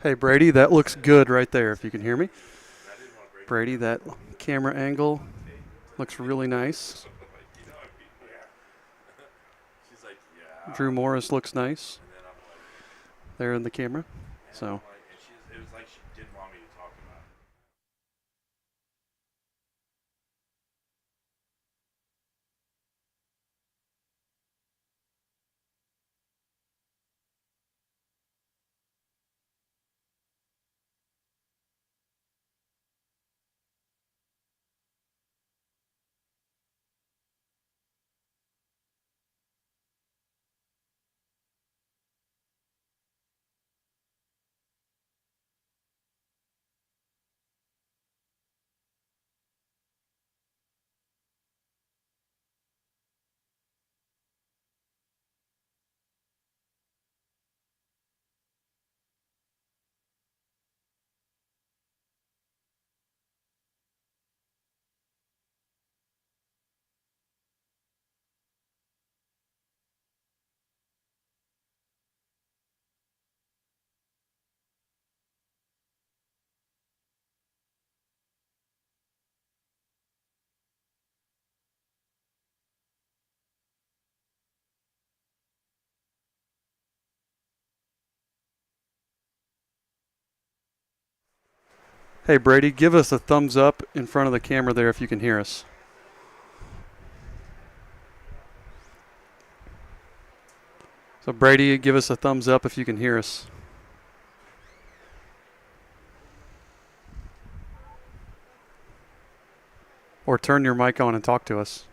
Hey, Brady, that looks good right there, if you can hear me. Brady, that camera angle looks really nice. Drew Morris looks nice there in the camera. So, hey, Brady, give us a thumbs up in front of the camera there if you can hear us. So, Brady, give us a thumbs up if you can hear us. Or turn your mic on and talk to us.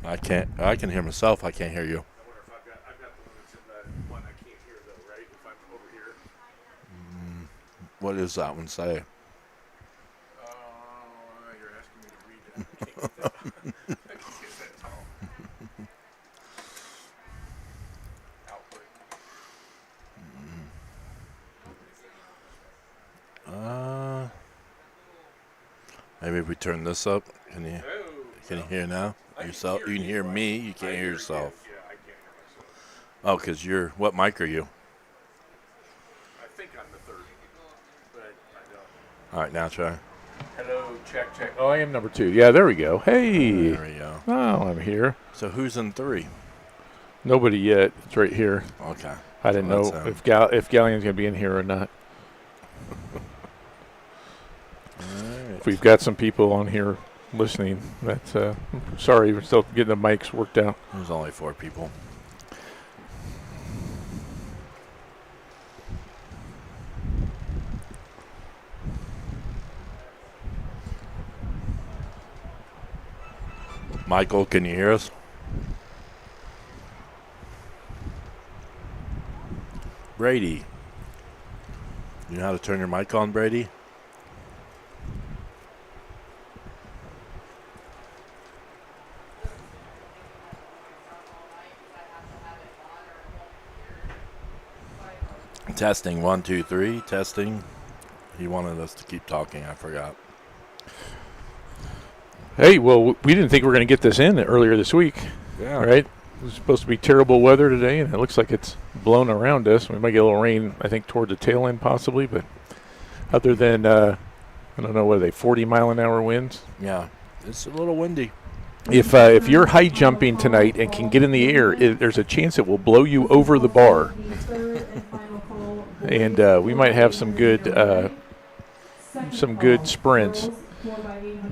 I can't. I can hear myself. I can't hear you. What does that one say? Uh, Maybe if we turn this up. Can you hear now? Yourself. You can hear me. You can't hear yourself. Oh, because you're. What mic are you? I think I'm the third, but I don't. All right, now try. Hello, check, check. Oh, I am number 2. Yeah, there we go. Hey. There we go. Oh, I'm here. So who's in 3? Nobody yet. It's right here. Okay. I didn't So know that's, if Galleon's going to be in here or not. All right. If we've got some people on here listening, that's sorry, we're still getting the mics worked out. There's only 4 people. Michael, can you hear us? Brady. You know how to turn your mic on, Brady? Testing 1, 2, 3. Testing. He wanted us to keep talking. I forgot. Hey, well, we didn't think we were going to get this in earlier this week, Yeah. right? It was supposed to be terrible weather today, and it looks like it's blown around us. We might get a little rain, I think, toward the tail end possibly, but other than, I don't know, what are they, 40-mile-an-hour winds? Yeah. It's a little windy. If you're high jumping tonight and can get in the air, there's a chance it will blow you over the bar. And we might have some good sprints.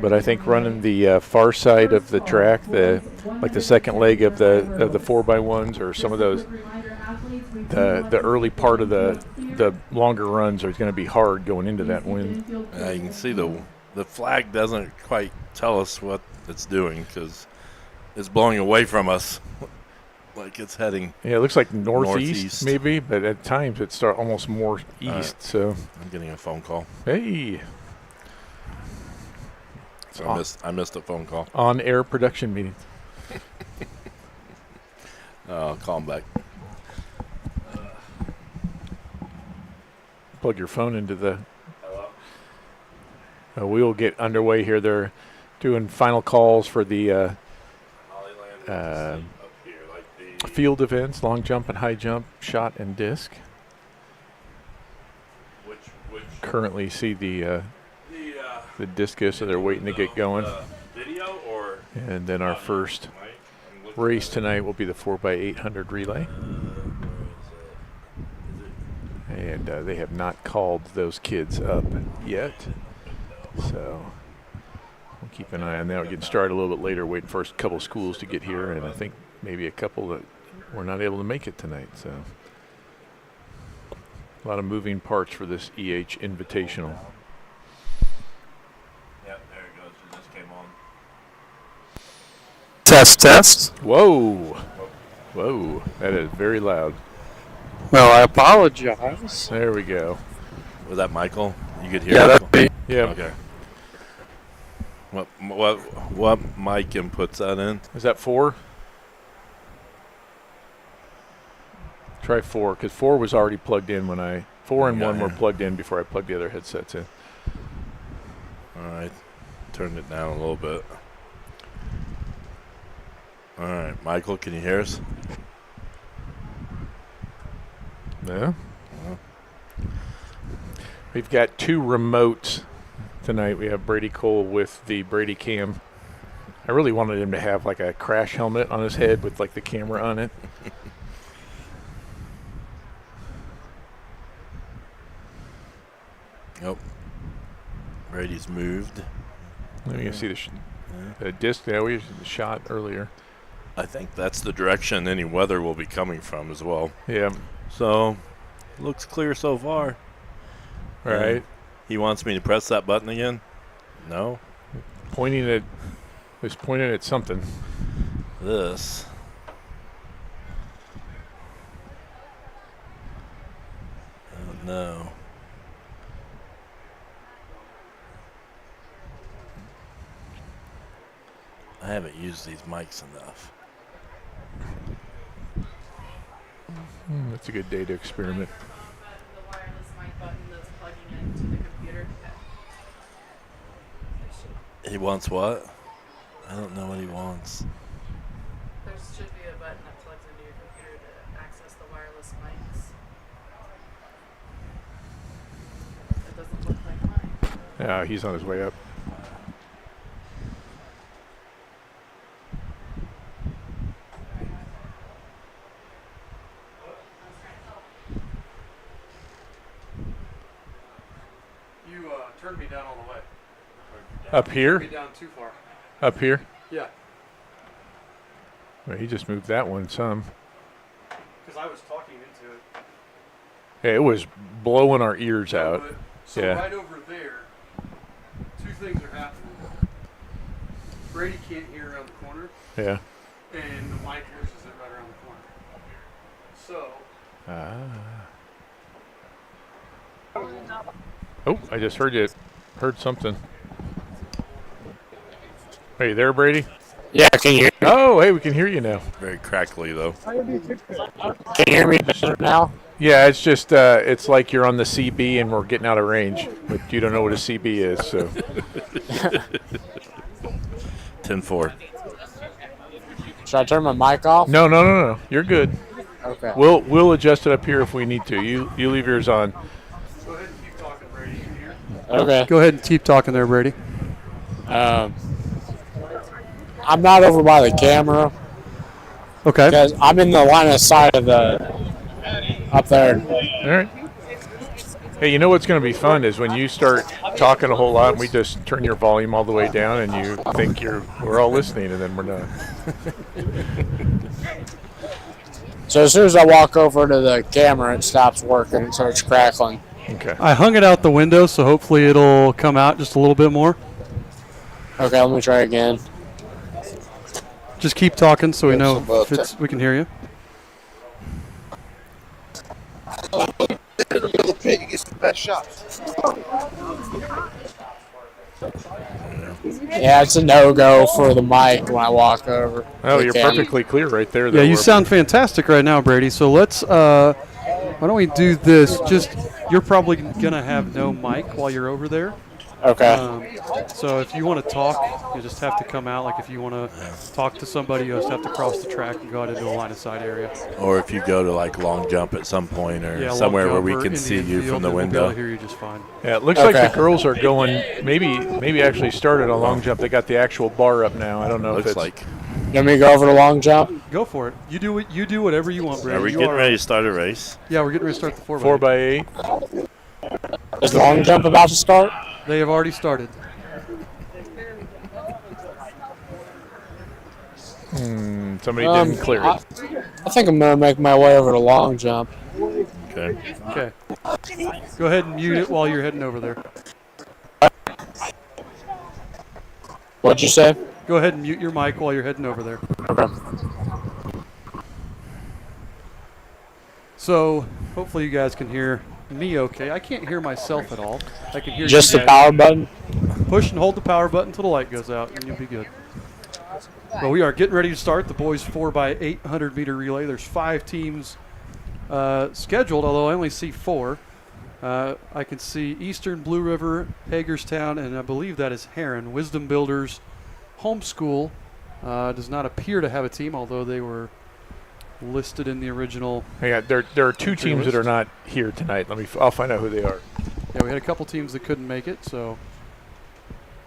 But I think running the far side of the track, like the second leg of the 4x1s, or some of those, the early part of the longer runs are going to be hard going into that wind. You can see the flag doesn't quite tell us what it's doing because it's blowing away from us, like it's heading. Yeah, it looks like northeast. Maybe, but at times it's almost more east. So I'm getting a phone call. Hey. So I missed a phone call. On-air production meeting. I'll call him back. Plug your phone into the. Hello? We will get underway here. They're doing final calls for the field events: long jump and high jump, shot and disc. Which Currently see the discus, so they're waiting to get going. Video or And then our first race tonight will be the 4x800 relay. And they have not called those kids up yet. So we'll keep an eye on that. We're getting started a little bit later, waiting for a couple of schools to get here, and I think maybe a couple that were not able to make it tonight. So a lot of moving parts for this EH Invitational. Yep, there it goes. It just came on. Test, test. Whoa. Whoa. That is very loud. Well, I apologize. There we go. Was that Michael? You could hear Yeah, Michael? that's me. Yeah. Okay. What mic inputs that in? Is that 4? Try 4, because 4 was already plugged in when 4 and 1 were plugged in before I plugged the other headsets in. All right. Turned it down a little bit. All right. Michael, can you hear us? Yeah. We've got 2 remotes tonight. We have Brady Cole with the Brady Cam. I really wanted him to have like a crash helmet on his head with like the camera on it. Nope. Brady's moved. Let me see the disc. Yeah, we shot earlier. I think that's the direction any weather will be coming from as well. Yeah. So, looks clear so far. All right. He wants me to press that button again? No? Pointing at something. This. Oh, no. I haven't used these mics enough. That's a good day to experiment. The wireless mic button that's plugging into the computer. He wants what? I don't know what he wants. There should be a button that plugs into your computer to access Yeah, he's on his way up. You turned me down all the way. Up here? Turned me down too far. Up here? Yeah. Well, he just moved that one some. Because I was talking into it. Yeah, it was blowing our ears out. So Yeah. right over there, two things are happening. Brady can't hear around the corner, Yeah. and the mic loses it right around the corner. So. Oh, I just heard something. Are you there, Brady? Yeah, can you hear me? Oh, hey, we can hear you now. Very crackly though. Can you hear me better now? Yeah, it's just it's like you're on the CB and we're getting out of range, but you don't know what a CB is, so. 10-4. Should I turn my mic off? No. You're good. Okay. We'll adjust it up here if we need to. You leave yours on. Go ahead and keep talking, Brady. In here. Okay. Go ahead and keep talking there, Brady. I'm not over by the camera Okay. because I'm in the line of sight of the up there. All right. Hey, you know what's going to be fun is when you start talking a whole lot and we just turn your volume all the way down and you think we're all listening and then we're not. So as soon as I walk over to the camera, it stops working and starts crackling. Okay. I hung it out the window, so hopefully it'll come out just a little bit more. Okay, let me try again. Just keep talking so we know if we can hear you. The pit, he gets the best shot. Yeah, it's a no-go for the mic when I walk over. Oh, the you're camera. perfectly clear right there. Yeah, you sound fantastic right now, Brady. So let's, why don't we do this? Just, you're probably going to have no mic while you're over there. Okay. So if you want to talk, you just have to come out. Like if you want to talk to somebody, you just have to cross the track and go out into a line of sight area. Or if you go to like long jump at some point or Yeah, somewhere where long we jumper can in see the you infield, from the and we'll be able window. to hear you just fine. Yeah, it looks like Okay. the girls are going. Maybe actually started a long jump. They got the actual bar up now. I don't know if Looks it's like. You want me to go over the long jump? Go for it. You do whatever you want, Brady. Are we You getting ready to start a race? Yeah, we're getting ready to start the 4 by 8. Is the long jump about to start? They have already started. Somebody didn't clear it. I think I'm going to make my way over the long jump. Okay. Okay. Go ahead and mute it while you're heading over there. What'd you say? Go ahead and mute your mic while you're heading over there. Okay. So hopefully you guys can hear me okay. I can't hear myself at all. I can hear Just you the guys. power button? Push and hold the power button until the light goes out, and you'll be good. Well, we are getting ready to start the boys 4x8 100-meter relay. There's 5 teams scheduled, although I only see 4. I can see Eastern, Blue River, Hagerstown, and I believe that is Heron. Wisdom Builders Homeschool does not appear to have a team, although they were listed in the original. Yeah, there are 2 teams that are not here tonight. I'll find out who they are. Yeah, we had a couple teams that couldn't make it, so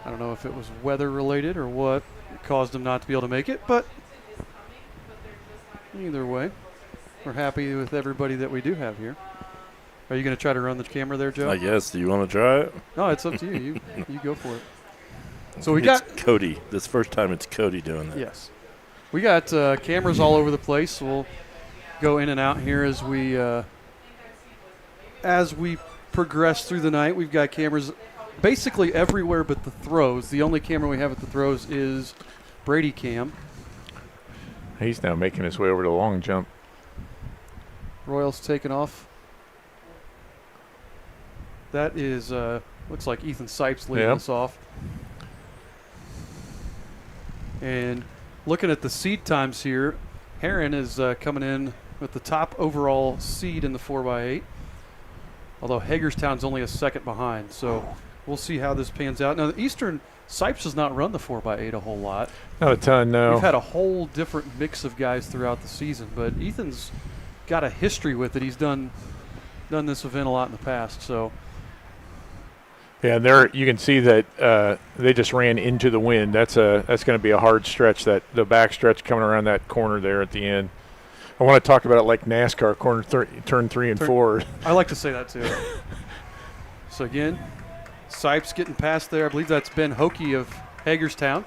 I don't know if it was weather related or what caused them not to be able to make it, but either way, we're happy with everybody that we do have here. Are you going to try to run the camera there, Joe? I guess. Do you want to try it? No, it's up to you. You go for it. So we It's got Cody. This first time it's Cody doing that. yes, we got cameras all over the place. We'll go in and out here as we progress through the night. We've got cameras basically everywhere but the throws. The only camera we have at the throws is Brady Cam. He's now making his way over to long jump. Royals taking off. That is looks like Ethan Sipes leading Yep. us off. And looking at the seed times here, Heron is coming in with the top overall seed in the 4x8. Although Hagerstown's only a second behind, so we'll see how this pans out. Now, the Eastern Sipes does not run the 4x8 a whole lot. Not a ton, no. We've had a whole different mix of guys throughout the season, but Ethan's got a history with it. He's done this event a lot in the past, so Yeah, there you can see that they just ran into the wind. That's going to be a hard stretch. That the back stretch coming around that corner there at the end. I want to talk about it like NASCAR turn 3 and 4. I like to say that too. So again, Sipes getting past there. I believe that's Ben Hokie of Hagerstown.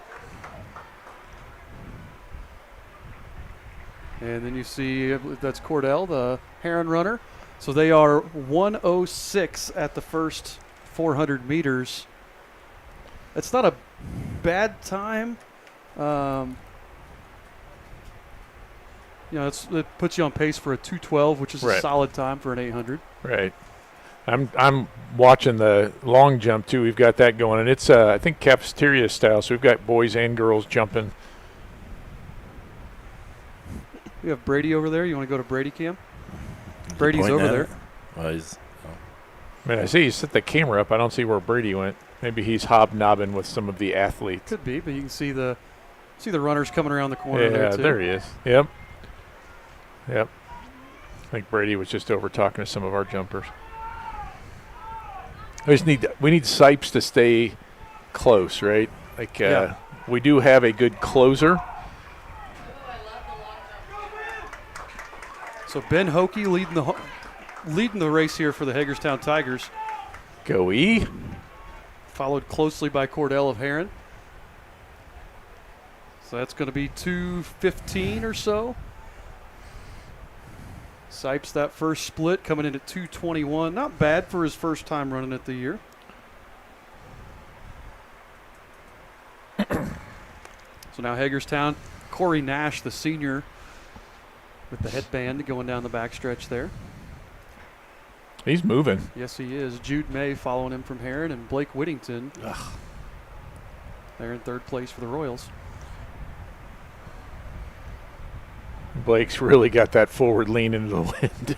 And then you see, I believe that's Cordell, the Heron runner. So they are 1:06 at the first 400 meters. It's not a bad time. It puts you on pace for a 2:12, which is a solid time for an 800. Right. I'm watching the long jump too. We've got that going, and it's I think cafeteria style. So we've got boys and girls jumping. We have Brady over there. You want to go to Brady cam? Brady's over there. Man, I see you set the camera up. I don't see where Brady went. Maybe he's hobnobbing with some of the athletes. Could be, but you can see the runners coming around the corner there too. Yeah, there he is. Yep. I think Brady was just over talking to some of our jumpers. We need Sipes to stay close, right? We do have a good closer. So Ben Hokie leading the race here for the Hagerstown Tigers. Go E. Followed closely by Cordell of Heron. So that's going to be 2:15 or so. Sipes that first split coming in at 2:21. Not bad for his first time running it the year. So now Hagerstown, Corey Nash, the senior, with the headband going down the backstretch there. He's moving. Yes, he is. Jude May following him from Heron, and Blake Whittington. They're in third place for the Royals. Blake's really got that forward lean into the wind.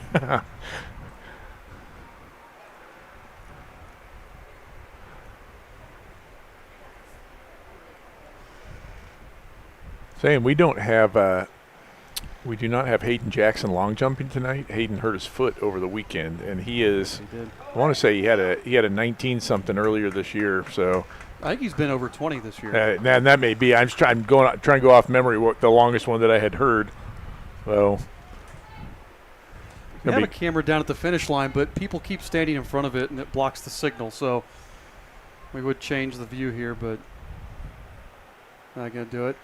Saying we do not have Hayden Jackson long jumping tonight. Hayden hurt his foot over the weekend, and he is. He did. I want to say he had a 19 something earlier this year. So I think he's been over 20 this year. And that may be. I'm trying to go off memory. The longest one that I had heard. Well, we have a camera down at the finish line, but people keep standing in front of it, and it blocks the signal. So we would change the view here, but not going to do it.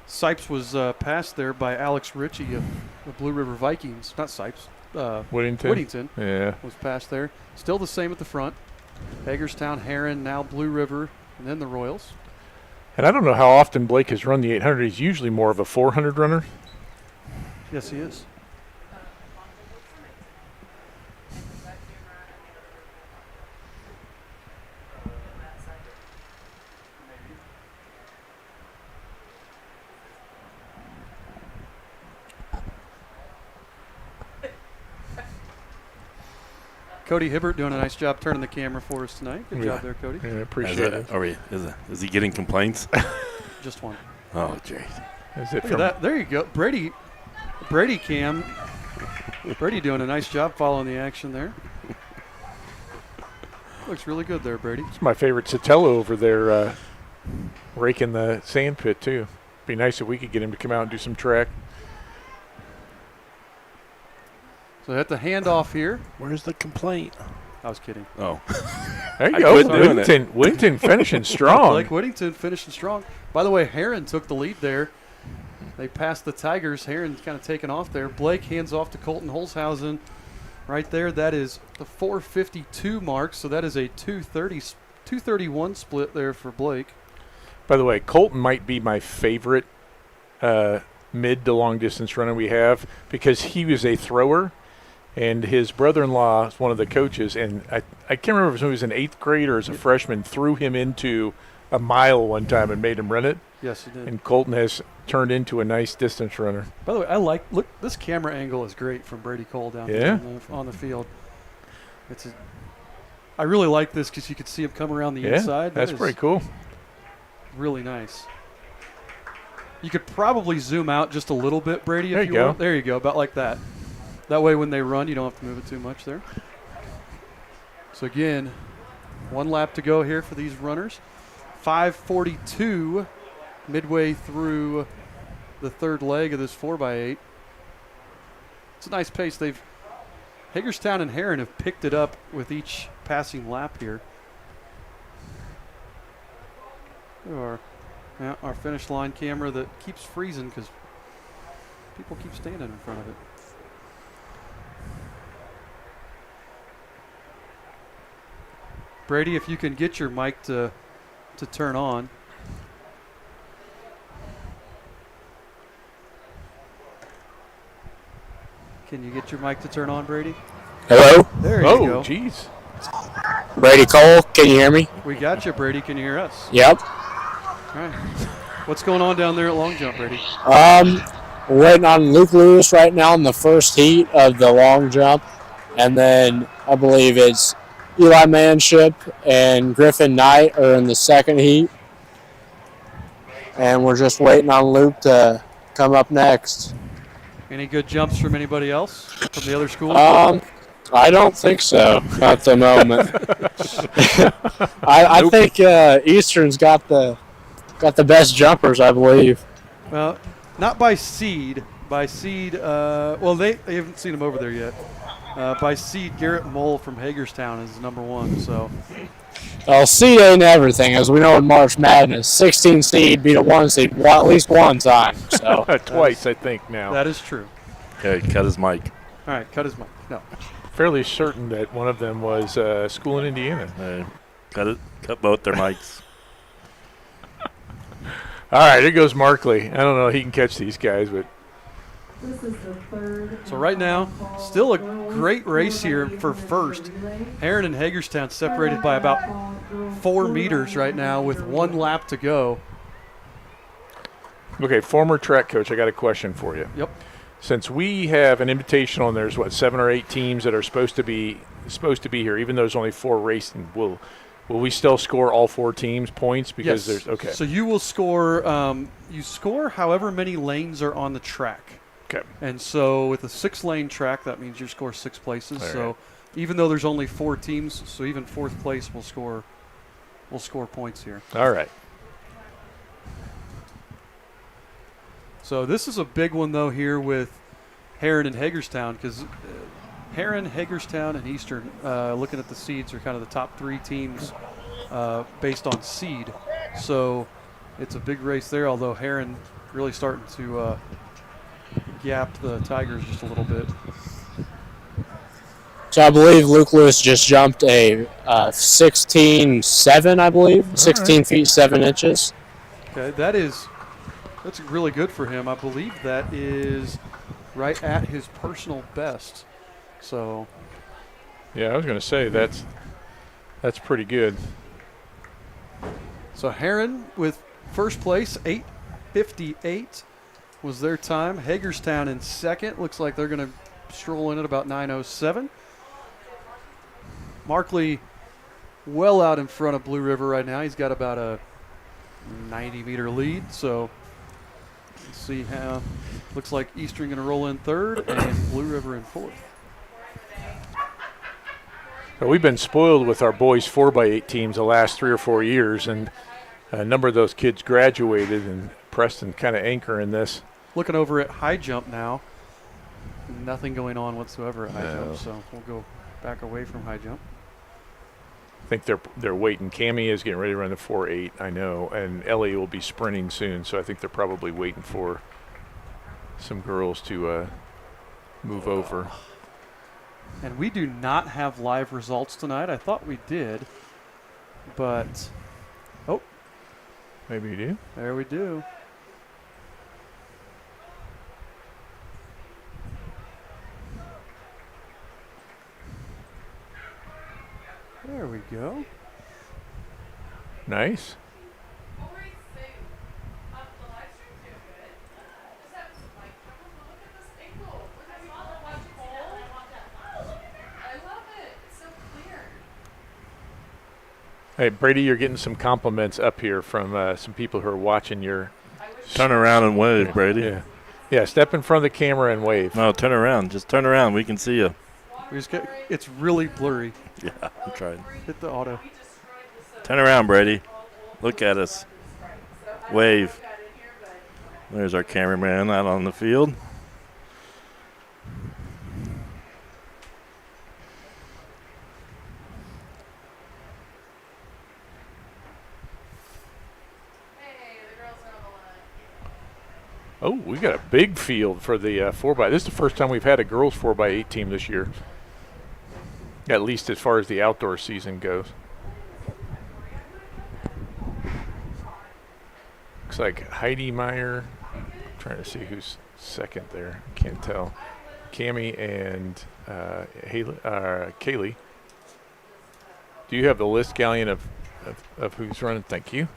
Sipes was passed there by Alex Ritchie of the Blue River Vikings. Not Sipes. Whittington. Yeah. Was passed there. Still the same at the front. Hagerstown, Heron, now Blue River, and then the Royals. And I don't know how often Blake has run the 800. He's usually more of a 400 runner. Yes, he is. Cody Hibbert doing a nice job turning the camera for us tonight. Good job there, Cody. Yeah, I appreciate it. Is he getting complaints? Just one. Oh, great. Look at that. There you go. Brady cam. Brady doing a nice job following the action there. Looks really good there, Brady. It's my favorite Sotelo over there raking the sand pit, too. Be nice if we could get him to come out and do some track. So at the handoff here. Where's the complaint? I was kidding. Oh. There you go. Whittington finishing strong. Blake Whittington finishing strong. By the way, Heron took the lead there. They passed the Tigers. Heron's kind of taken off there. Blake hands off to Colton Holzhausen right there. That is the 4:52 mark, so that is a 2:31 split there for Blake. By the way, Colton might be my favorite mid to long distance runner we have because he was a thrower. And his brother-in-law is one of the coaches, and I can't remember if he was in 8th grade or as a freshman, threw him into a mile one time and made him run it. Yes, he did. And Colton has turned into a nice distance runner. By the way, look, this camera angle is great from Brady Cole down here on the field. I really like this because you can see him come around the inside. That's pretty cool. Really nice. You could probably zoom out just a little bit, Brady, if you want. There you go, about like that. That way when they run, you don't have to move it too much there. So again, 1 lap to go here for these runners. 5:42 midway through the third leg of this 4x8. It's a nice pace. Hagerstown and Heron have picked it up with each passing lap here. Our finish line camera that keeps freezing because people keep standing in front of it. Brady, if you can get your mic to turn on. Can you get your mic to turn on, Brady? Hello? There you Oh, go. jeez. Brady Cole, can you hear me? We got you, Brady. Can you hear us? Yep. All right. What's going on down there at long jump, Brady? We're waiting on Luke Lewis right now in the first heat of the long jump. And then I believe it's Eli Manship and Griffin Knight are in the second heat. And we're just waiting on Luke to come up next. Any good jumps from anybody else from the other schools? I don't think so at the moment. I think Eastern's got the best jumpers, I believe. Well, not by seed. By seed, well, they haven't seen him over there yet. By seed, Garrett Mole from Hagerstown is number 1. So, Well, seed ain't everything, as we know in March Madness. 16 seed beat a 1 seed at least one time. So Twice, I think, now. that is true. Okay, cut his mic. All right, cut his mic. No. Fairly certain that one of them was school in Indiana. Cut both their mics. All right, here goes Markley. I don't know if he can catch these guys, but So right now, still a great race here for first. Heron and Hagerstown separated by about 4 meters right now with 1 lap to go. okay, former track coach, I got a question for you. Yep. Since we have an invitational and there's 7 or 8 teams that are supposed to be here, even though there's only 4 racing, will we still score all 4 teams points because Yes. there's okay. So you will score. You score however many lanes are on the track. Okay. And so with a 6-lane track, that means you score 6 places. All So right. even though there's only 4 teams, so even 4th place will score points here. All right. So this is a big one, though, here with Heron and Hagerstown, because Heron, Hagerstown, and Eastern, looking at the seeds, are kind of the top 3 teams based on seed. So it's a big race there, although Heron really starting to gap the Tigers just a little bit. So I believe Luke Lewis just jumped a 16.7, I believe. 16 feet 7 inches. Okay, that's really good for him. I believe that is right at his personal best. So Yeah, I was going to say that's pretty good. So Heron with first place, 8:58 was their time. Hagerstown in second. Looks like they're going to stroll in at about 9:07. Markley well out in front of Blue River right now. He's got about a 90-meter lead. So let's see how. Looks like Eastern going to roll in third and Blue River in fourth. So we've been spoiled with our boys 4x8 teams the last 3 or 4 years, and a number of those kids graduated, and Preston kind of anchoring this. Looking over at high jump now. Nothing going on whatsoever at high No. jump, so we'll go back away from high jump. I think they're waiting. Cammie is getting ready to run the 4.8, I know, and Ellie will be sprinting soon, so I think they're probably waiting for some girls to move over. And we do not have live results tonight. I thought we did, but Maybe you do. there we do. There we go. Nice. What were you saying? The live stream's doing good. Just have some like cameras, but look at this angle. Look at the watch pole. Oh, look at that. I love it. It's so clear. Hey, Brady, you're getting some compliments up here from some people who are watching your. Turn around and wave, Brady. Yeah, step in front of the camera and wave. No, turn around. Just turn around. We can see you. It's really blurry. Yeah, I'm trying. Hit the auto. We just Turn around, Brady. Look at us. Wave. There's our cameraman out on the field. Oh, we got a big field for the 4x. This is the first time we've had a girls 4x8 team this year. At least as far as the outdoor season goes. Looks like Heidi Meyer. Trying to see who's second there. Can't tell. Cammie and Kaylee. Do you have the list, Galleon, of who's running? Thank you.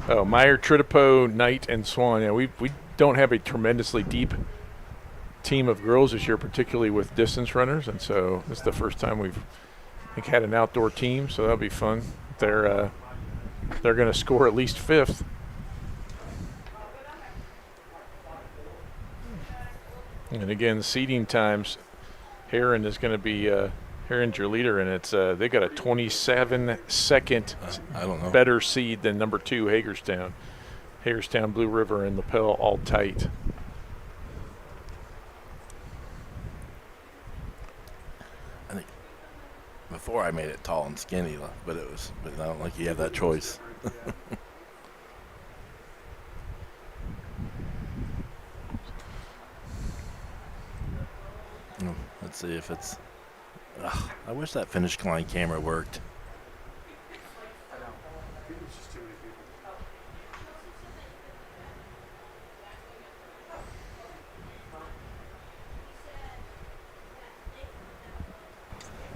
Oh, Meyer, Tritipo, Knight, and Swan. Yeah, we don't have a tremendously deep team of girls this year, particularly with distance runners, and so this is the first time we've had an outdoor team, so that'll be fun. They're going to score at least fifth. And again, seeding times, Heron is going to be Heron's your leader, and it's they got a 27-second better seed than number 2 Hagerstown. Hagerstown, Blue River, and Lapel all tight. I think before I made it tall and skinny, but I don't think you have that choice. Let's see if it's. I wish that finish line camera worked.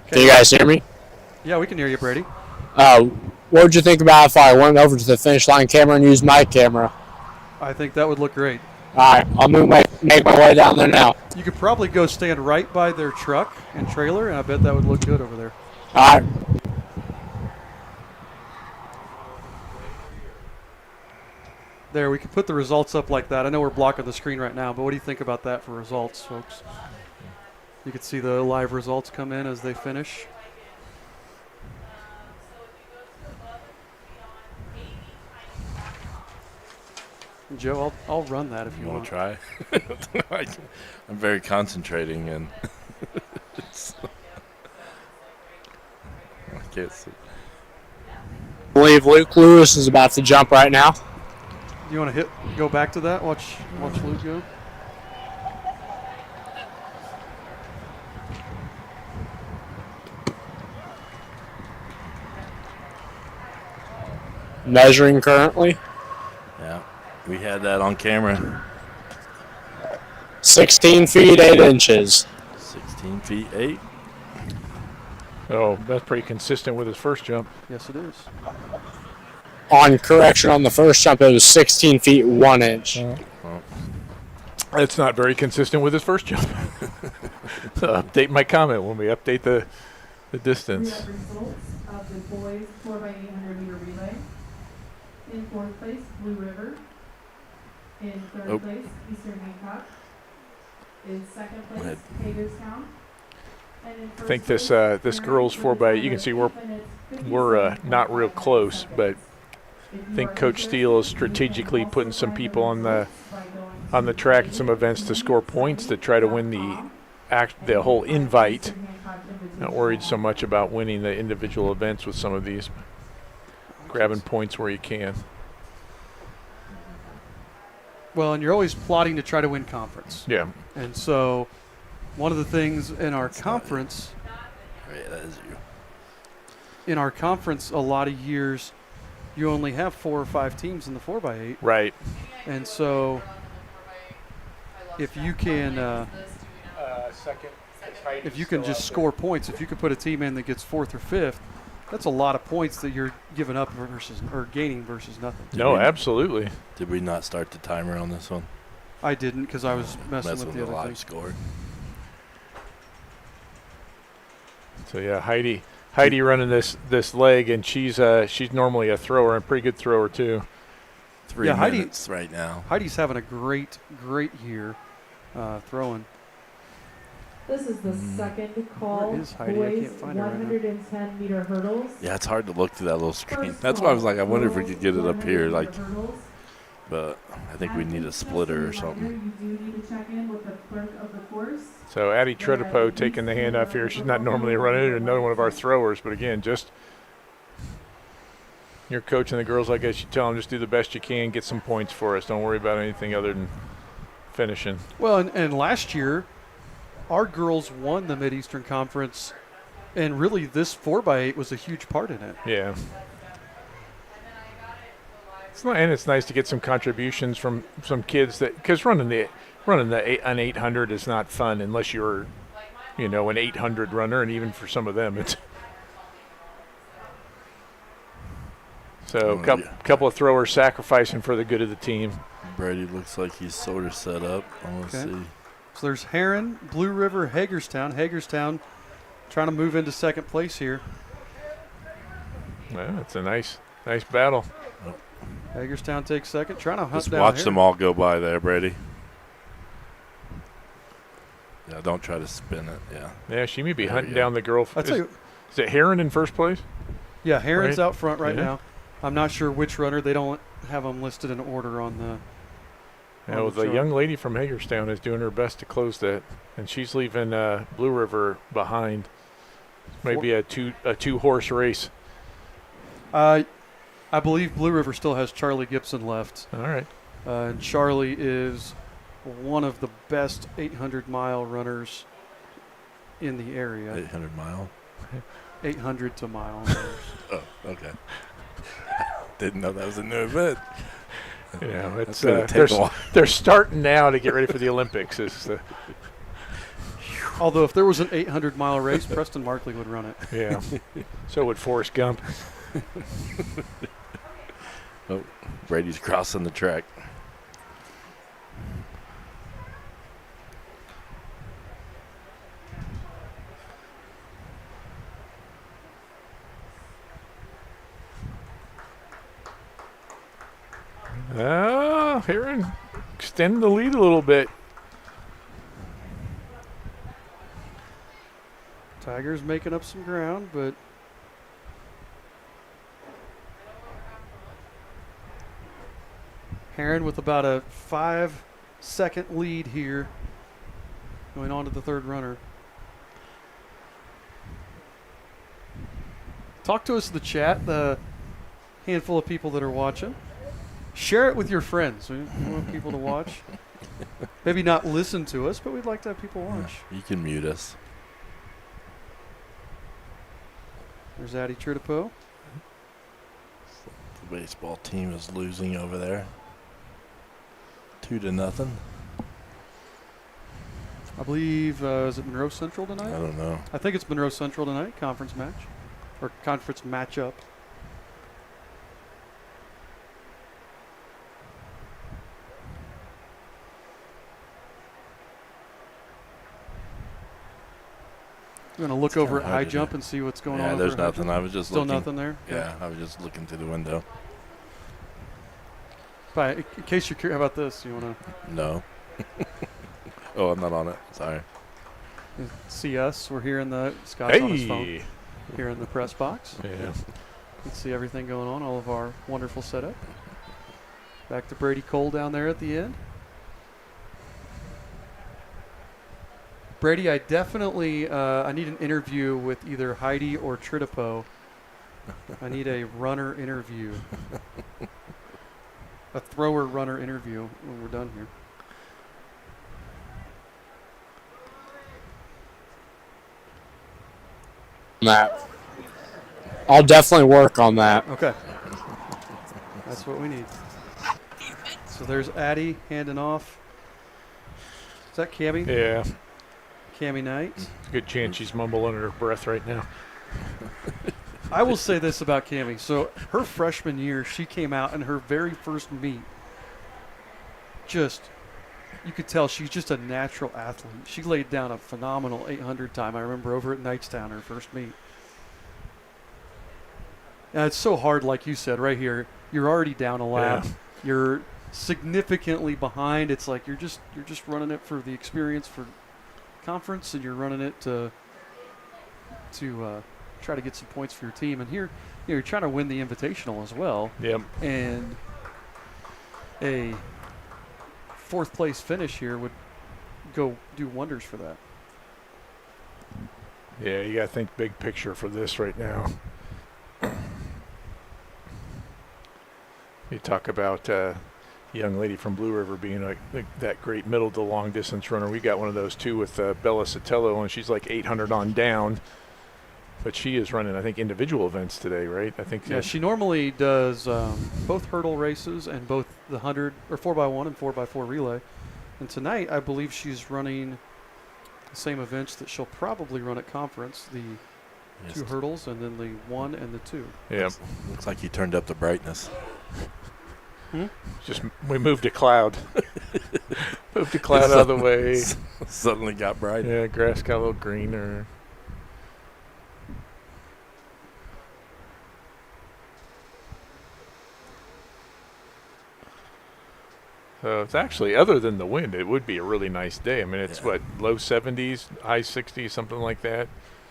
Can you guys hear me? Yeah, we can hear you, Brady. What would you think about if I went over to the finish line camera and used my camera? I think that would look great. All right, I'll make my way down there now. You could probably go stand right by their truck and trailer, and I bet that would look good over there. All right. There, we could put the results up like that. I know we're blocking the screen right now, but what do you think about that for results, folks? You could see the live results come in as they finish. Joe, I'll run that if you want. To try? I'm very concentrating, and I can't see. I believe Luke Lewis is about to jump right now. You want to go back to that? Watch Luke go. Measuring currently. Yeah, we had that on camera. 16 feet 8 inches. 16 feet 8. Oh, that's pretty consistent with his first jump. Yes, it is. On correction, on the first jump, it was 16 feet 1 inch. That's not very consistent with his first jump. So update my comment when we update the distance. We have results of the boys 4x800 meter relay. In 4th place, Blue River. In 3rd place, Eastern Hancock. In 2nd place, Hagerstown. And in I think this girls 4x8, you can see we're not real close, but I think Coach Steele is strategically putting some people on the track at some events to score points to try to win the whole invite. Not worried so much about winning the individual events with some of these, grabbing points where you can. Well, and you're always plotting to try to win conference. Yeah. And so one of the things in our conference, Yeah, that is you. in our conference, a lot of years you only have 4 or 5 teams in the 4x8. Right. And so if you can just score points, if you can put a team in that gets 4th or 5th, that's a lot of points that you're giving up or gaining versus nothing. No, absolutely. Did we not start the timer on this one? I didn't because I was messing with the other live thing. score. So yeah, Heidi running this leg, and she's normally a thrower and a pretty good thrower too. 3 minutes right now. Heidi's having a great year throwing. This is the second call. Where is Heidi? I Boys can't find her right now. 110-meter hurdles. Yeah, it's hard to look through that little screen. First That's why I was call, like, I wonder if we could get it up here. 100-meter Like, hurdles. but I think we need a splitter or something. You do need to check in with the clerk of the course. So Addie Tredipo taking the handoff here. She's not normally a runner, another one of our throwers, but again, just you're coaching the girls. I guess you tell them just do the best you can, get some points for us. Don't worry about anything other than finishing. Well, and last year, our girls won the Mid-Eastern Conference, and really this 4x8 was a huge part in it. Yeah. It's nice to get some contributions from some kids that, because running an 800 is not fun unless you're, an 800 runner, and even for some of them, it's. So couple of throwers sacrificing for the good of the team. Brady looks like he's sort of set up. Let's Okay. see. So there's Heron, Blue River, Hagerstown. Hagerstown trying to move into second place here. Well, it's a nice battle. Hagerstown takes second, trying to hunt Just down watch Heron. them all go by there, Brady. Yeah, don't try to spin it. Yeah. Yeah, she may be There hunting you go. down the girl. I'll tell you, Is it Heron in first place? yeah, Heron's Right. out front right Yeah. now. I'm not sure which runner. They don't have them listed in order on the. Yeah, on well, the chart. young lady from Hagerstown is doing her best to close that, and she's leaving Blue River behind. Maybe a two horse race. I believe Blue River still has Charlie Gibson left. All right. And Charlie is one of the best 800-mile runners in the area. 800 mile. 800 to mile. Oh, okay. Didn't know that was a new event. Yeah, it's That's gonna take a while. they're starting now to get ready for the Olympics. Although if there was an 800-mile race, Preston Markley would run it. Yeah. So would Forrest Gump. Oh, Brady's crossing the track. Heron extend the lead a little bit. Tigers making up some ground, but Heron with about a 5-second lead here, going on to the third runner. Talk to us in the chat, the handful of people that are watching. Share it with your friends. We want people to watch. Maybe not listen to us, but we'd like to have people watch. You can mute us. There's Addie Tredipo. The baseball team is losing over there. 2-0. I believe, is it Monroe Central I tonight? don't know. I think it's Monroe Central tonight, conference match. Or conference matchup. You want to look over at kinda high hard to jump do. and see what's going Yeah, on? there's over at high nothing. jump? I was just Still looking. nothing there? Okay. Yeah, I was just looking through the window. But in case you're curious, how about this? You want No. Oh, I'm not on it. Sorry. to see us? We're here in the Scott's on his phone. Hey. Here in the press box. Yeah. You can see everything going on, all of our wonderful setup. Back to Brady Cole down there at the end. Brady, I definitely I need an interview with either Heidi or Tredipo. I need a runner interview. A thrower runner interview when we're done here. That. I'll definitely work on that. Okay. That's what we need. So there's Addie handing off. Is that Cammie? Yeah. Cammie Knight. Good chance she's mumbling under her breath right now. I will say this about Cammie. So her freshman year, she came out in her very first meet. You could tell she's just a natural athlete. She laid down a phenomenal 800 time. I remember over at Knightstown, her first meet. Now, it's so hard, like you said, right here. You're already down a lap. Yeah. You're significantly behind. It's like you're just running it for the experience, for conference and you're running it to try to get some points for your team. And here, you're trying to win the Invitational as well. Yep. And a fourth place finish here would go do wonders for that. Yeah, you got to think big picture for this right now. You talk about young lady from Blue River being that great middle to long distance runner. We got one of those too with Bella Sotelo, and she's like 800 on down. But she is running, I think, individual events today, right? I think. Yeah, she normally does both hurdle races and both the 100 or 4x1 and 4x4 relay. And tonight, I believe she's running the same events that she'll probably run at conference: the 2 hurdles and then the 1 and the 2. Yeah. Looks like you turned up the brightness. Just we moved a cloud. Moved a cloud out of the way. Suddenly got bright. Yeah, grass got a little greener. So it's actually, other than the wind, it would be a really nice day. I mean, it's low 70s, high 60s, something like that.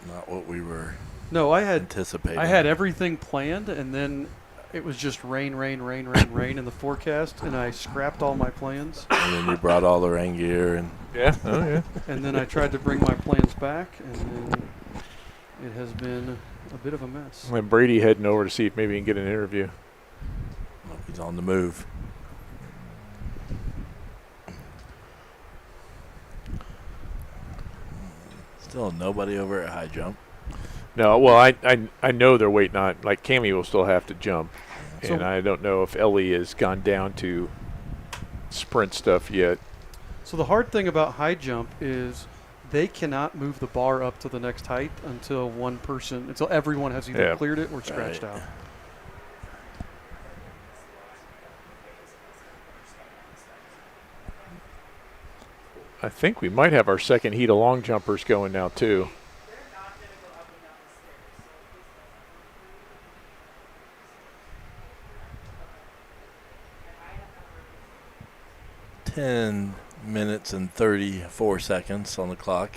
Not what we were anticipating. I had everything planned, and then it was just rain in the forecast, and I scrapped all my plans. And then you brought all the rain gear and And then I tried to bring my plans back, and then it has been a bit of a mess. And Brady heading over to see if maybe he can get an interview. Well, he's on the move. Still nobody over at high jump. No, well, I know they're waiting on, like, Cammie will still have to jump. So, and I don't know if Ellie has gone down to sprint stuff yet. So the hard thing about high jump is they cannot move the bar up to the next height until everyone has either cleared it or scratched out. I think we might have our second heat of long jumpers going now, too. Ten minutes and 34 seconds on the clock.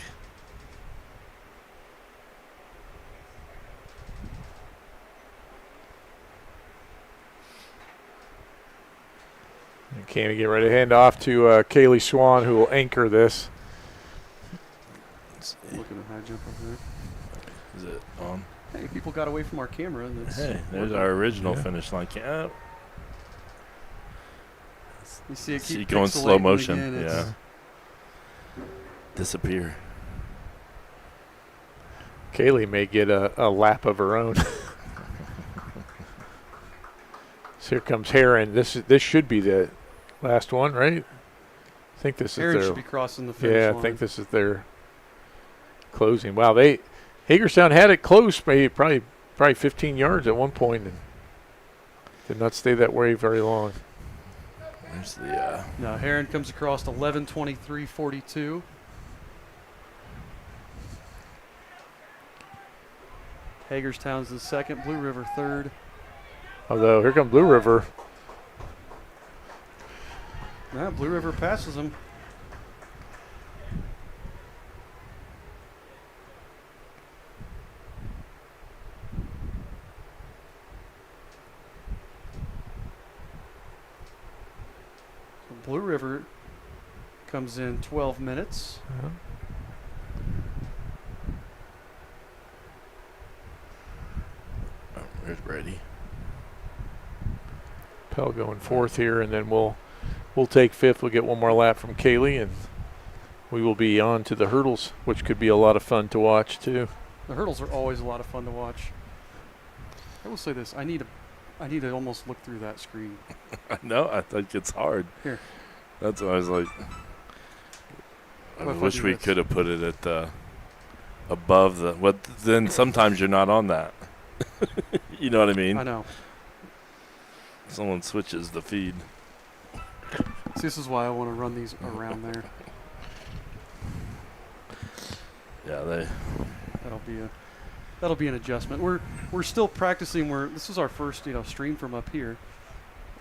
Can't get ready to hand off to Kaylee Swan, who will anchor this. Looking at high jump over there. Is it on? Hey, people got away from our camera. And Hey, there's our original finish line. You see it See keep it going slow pixelating motion. again. Yeah. Disappear. Kaylee may get a lap of her own. So here comes Heron. This should be the last one, right? I think this Heron is their. should be crossing the finish line. I think this is their closing. Wow, Hagerstown had it close, maybe probably 15 yards at one point, and did not stay that way very long. There's the. Now Heron comes across 11:23.42. Hagerstown's the second, Blue River third. Although here comes Blue River. Now Blue River passes them. So Blue River comes in 12 minutes. There's Brady. Pell going fourth here, and then we'll take fifth. We'll get one more lap from Kaylee, and we will be on to the hurdles, which could be a lot of fun to watch too. The hurdles are always a lot of fun to watch. I will say this: I need to almost look through that screen. No, I think it's hard. Here. That's why I was like, I wish we could have put it at the above the. But then sometimes you're not on that. You know what I mean? I know. Someone switches the feed. See, this is why I want to run these around there. Yeah, that'll be an adjustment. We're still practicing. This is our first stream from up here.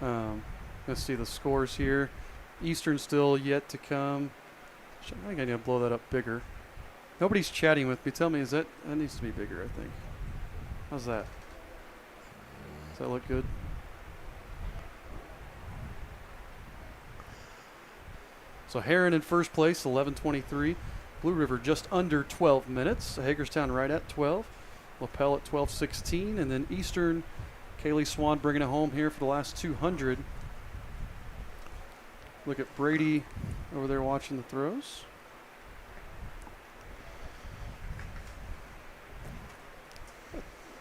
Let's see the scores here. Eastern still yet to come. I think I need to blow that up bigger. Nobody's chatting with me. Tell me, that needs to be bigger, I think. How's that? Does that look good? So Heron in first place, 11:23. Blue River just under 12 minutes. Hagerstown right at 12. Lapel at 12:16. And then Eastern, Kaylee Swan bringing it home here for the last 200. Look at Brady over there watching the throws.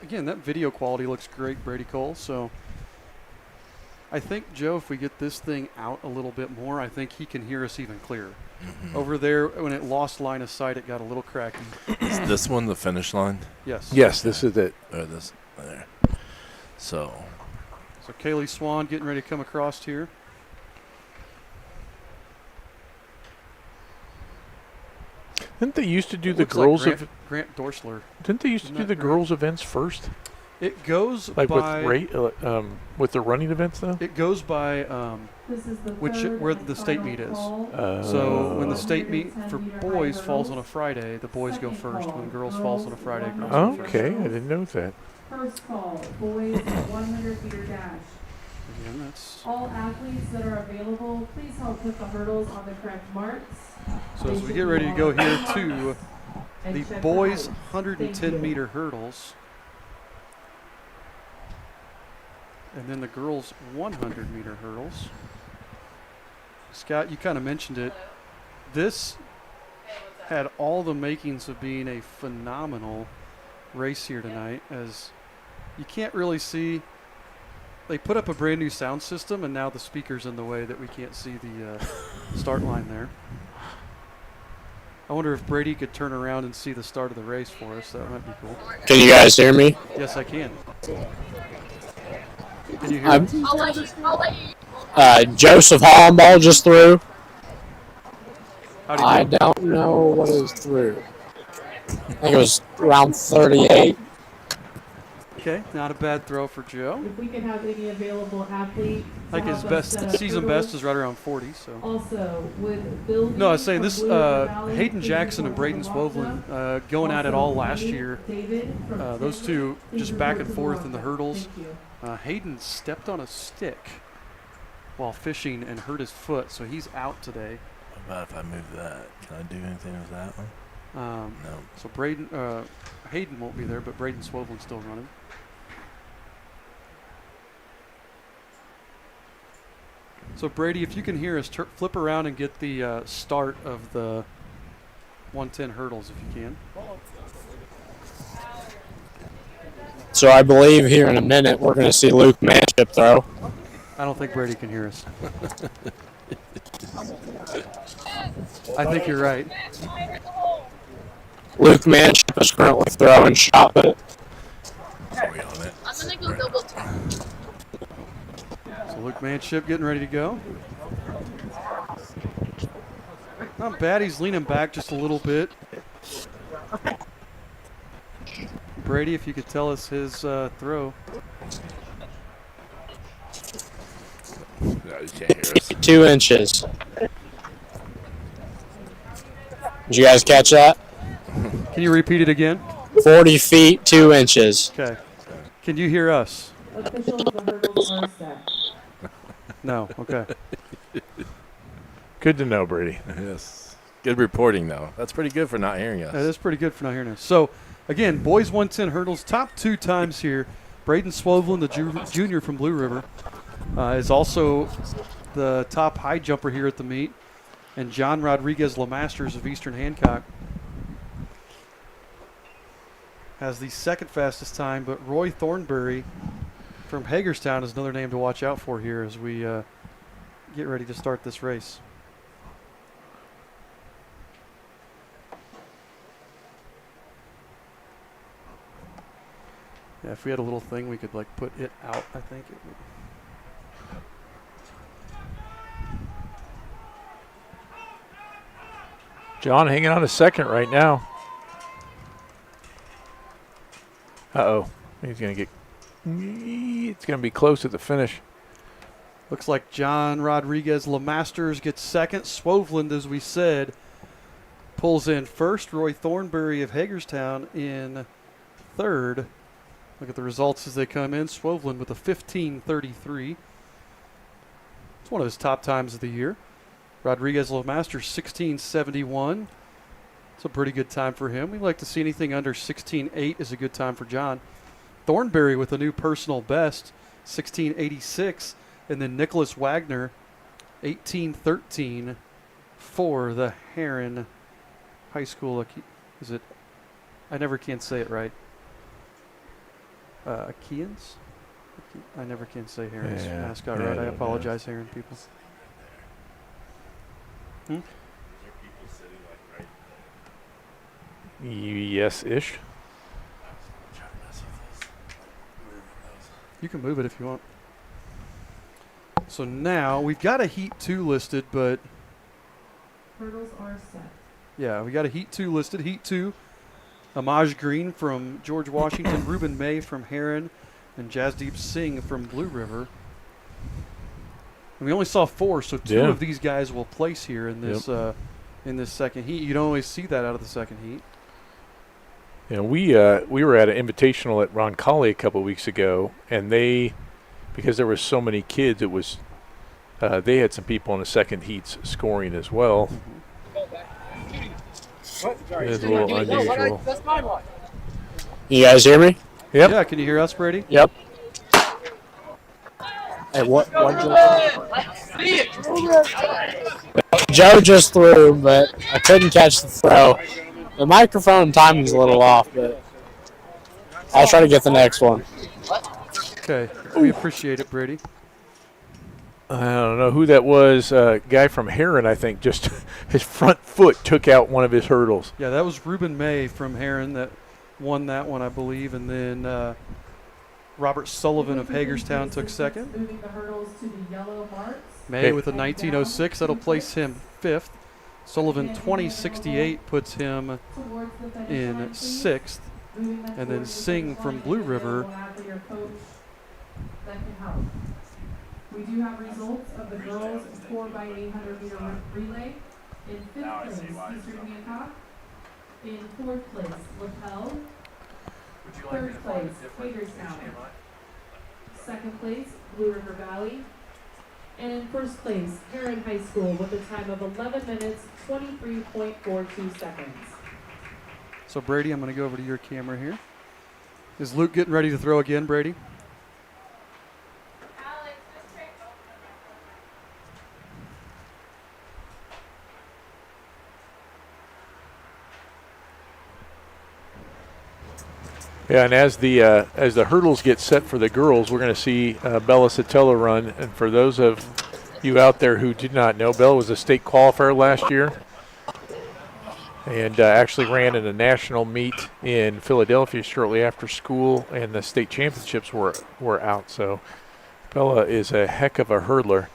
Again, that video quality looks great, Brady Cole. So I think, Joe, if we get this thing out a little bit more, I think he can hear us even clearer. Mm-hmm. Over there, when it lost line of sight, it got a little cracky. Is this one the finish line? Yes. Yes, this is it. Or this there. So Kaylee Swan getting ready to come across here. Didn't they used to do the Looks like girls Grant Dorsler. Didn't they used to Isn't do that the Grant? girls events first? It goes Like by with the running events though? it goes by This is the Which- third where and the state final meet is. call. so when the 110 state meet for meter boys high falls on a hurdles. Friday, the boys go Second first. call, When girls falls on a Friday, girls go Oh, first. okay, I didn't know that. First call, boys 100 meter dash. Again, that's All athletes that are available, please help put the hurdles on the correct marks. so as They we should get be ready to on go the here marks to and the check boys out. 110 you. meter hurdles. And then the girls 100 meter hurdles. Scott, you kind of mentioned it. This had all the makings of being a phenomenal race here tonight, as you can't really see. They put up a brand new sound system, and now the speaker's in the way that we can't see the start line there. I wonder if Brady could turn around and see the start of the race for us. That might be cool. Can you guys hear me? Yes, I can. Can you hear I'm- us? Joseph Hollenball just threw. How do I you do? don't know what it was through. I think it was around 38. Okay, not a bad throw for Joe. If we could have any available athlete. to Like his help us best set up season hurdles. best is right around 40. So. Also, with building. No, I was saying from this. Blue River Valley, Hayden please Jackson and report Braden from the walk Swovelin zone. going at it Also, all last David- year. David from Those Temple, two please just back report and to forth walk in the zone. hurdles. Thank you. Hayden stepped on a stick while fishing and hurt his foot, so he's out today. what about if I move that? Can I do anything with that one? No. So Hayden won't be there, but Braden Swovelin's still running. So Brady, if you can hear us, flip around and get the start of the 110 hurdles if you can. So I believe here in a minute we're going to see Luke Manship throw. I don't think Brady can hear us. I think you're right. Luke Manship is currently throwing shot put. Are we on it? I'm gonna go double check. So Luke Manship getting ready to go. Not bad. He's leaning back just a little bit. Brady, if you could tell us his throw. No, you can't hear us. 2 inches. Did you guys catch that? Can you repeat it again? 40 feet, 2 inches. Okay. Can you hear us? Officials, the hurdles are set. No. Okay. Good to know, Brady. Yes. Good reporting, though. That's pretty good for not hearing us. That is pretty good for not hearing us. So, again, boys 110 hurdles, top 2 times here. Braden Swovelin, the junior from Blue River, is also the top high jumper here at the meet. And John Rodriguez Lemasters of Eastern Hancock has the second fastest time, but Roy Thornberry from Hagerstown is another name to watch out for here as we get ready to start this race. Yeah, if we had a little thing, we could like put it out, I think it would. John hanging on a second right now. Uh-oh. He's going to get... It's going to be close at the finish. Looks like John Rodriguez Lemasters gets second. Swoveland, as we said, pulls in first. Roy Thornberry of Hagerstown in third. Look at the results as they come in. Swoveland with a 15:33. It's one of his top times of the year. Rodriguez LeMaster 16:71. It's a pretty good time for him. We like to see anything under 16:08 is a good time for John. Thornberry with a new personal best, 16:86. And then Nicholas Wagner, 18:13 for the Heron High School. Is it? I never can say it right. Achaeans? I never can say Heron's mascot right. I apologize, Heron people. Yes-ish. You can move it if you want. So now we've got a Heat 2 listed, but Hurdles are set. yeah, we got a Heat 2 listed. Heat 2, Amaj Green from George Washington, Ruben May from Heron, and Jasdeep Singh from Blue River. And we only saw 4, so 2 of these guys will place here in this second heat. You don't always see that out of the second heat. Yeah, we were at an invitational at Roncalli a couple of weeks ago, and because there were so many kids, it was they had some people in the second heats scoring as well. It's a little unusual. You guys hear me? Yep. Yeah, can you hear us, Brady? Yep. Hey, what Joe just threw, but I couldn't catch the throw. The microphone timing's a little off, but I'll try to get the next one. Okay, we appreciate it, Brady. I don't know who that was. Guy from Heron, I think, just his front foot took out one of his hurdles. Yeah, that was Ruben May from Heron that won that one, I believe, and then Robert Sullivan of Hagerstown took second. Moving the hurdles to the yellow marks. May with a 19:06, that'll place him 5th. Sullivan 20:68 puts him Towards the finish in line, please. 6th. Moving them And then towards the Singh finish from line Blue is River. available out for your coach that can help. We do have results of the girls 4x800 meter relay. In 5th place, Eastern Hancock. In 4th place, Lapel. 3rd place, Hagerstown. 2nd place, Blue River Valley. And in 1st place, Heron High School with a time of 11 minutes, 23.42 seconds. So, Brady, I'm going to go over to your camera here. Is Luke getting ready to throw again, Brady? Alex, just take over. Yeah, and as the hurdles get set for the girls, we're going to see Bella Sotelo run. And for those of you out there who did not know, Bella was a state qualifier last year and actually ran in a national meet in Philadelphia shortly after school, and the state championships were out. So Bella is a heck of a hurdler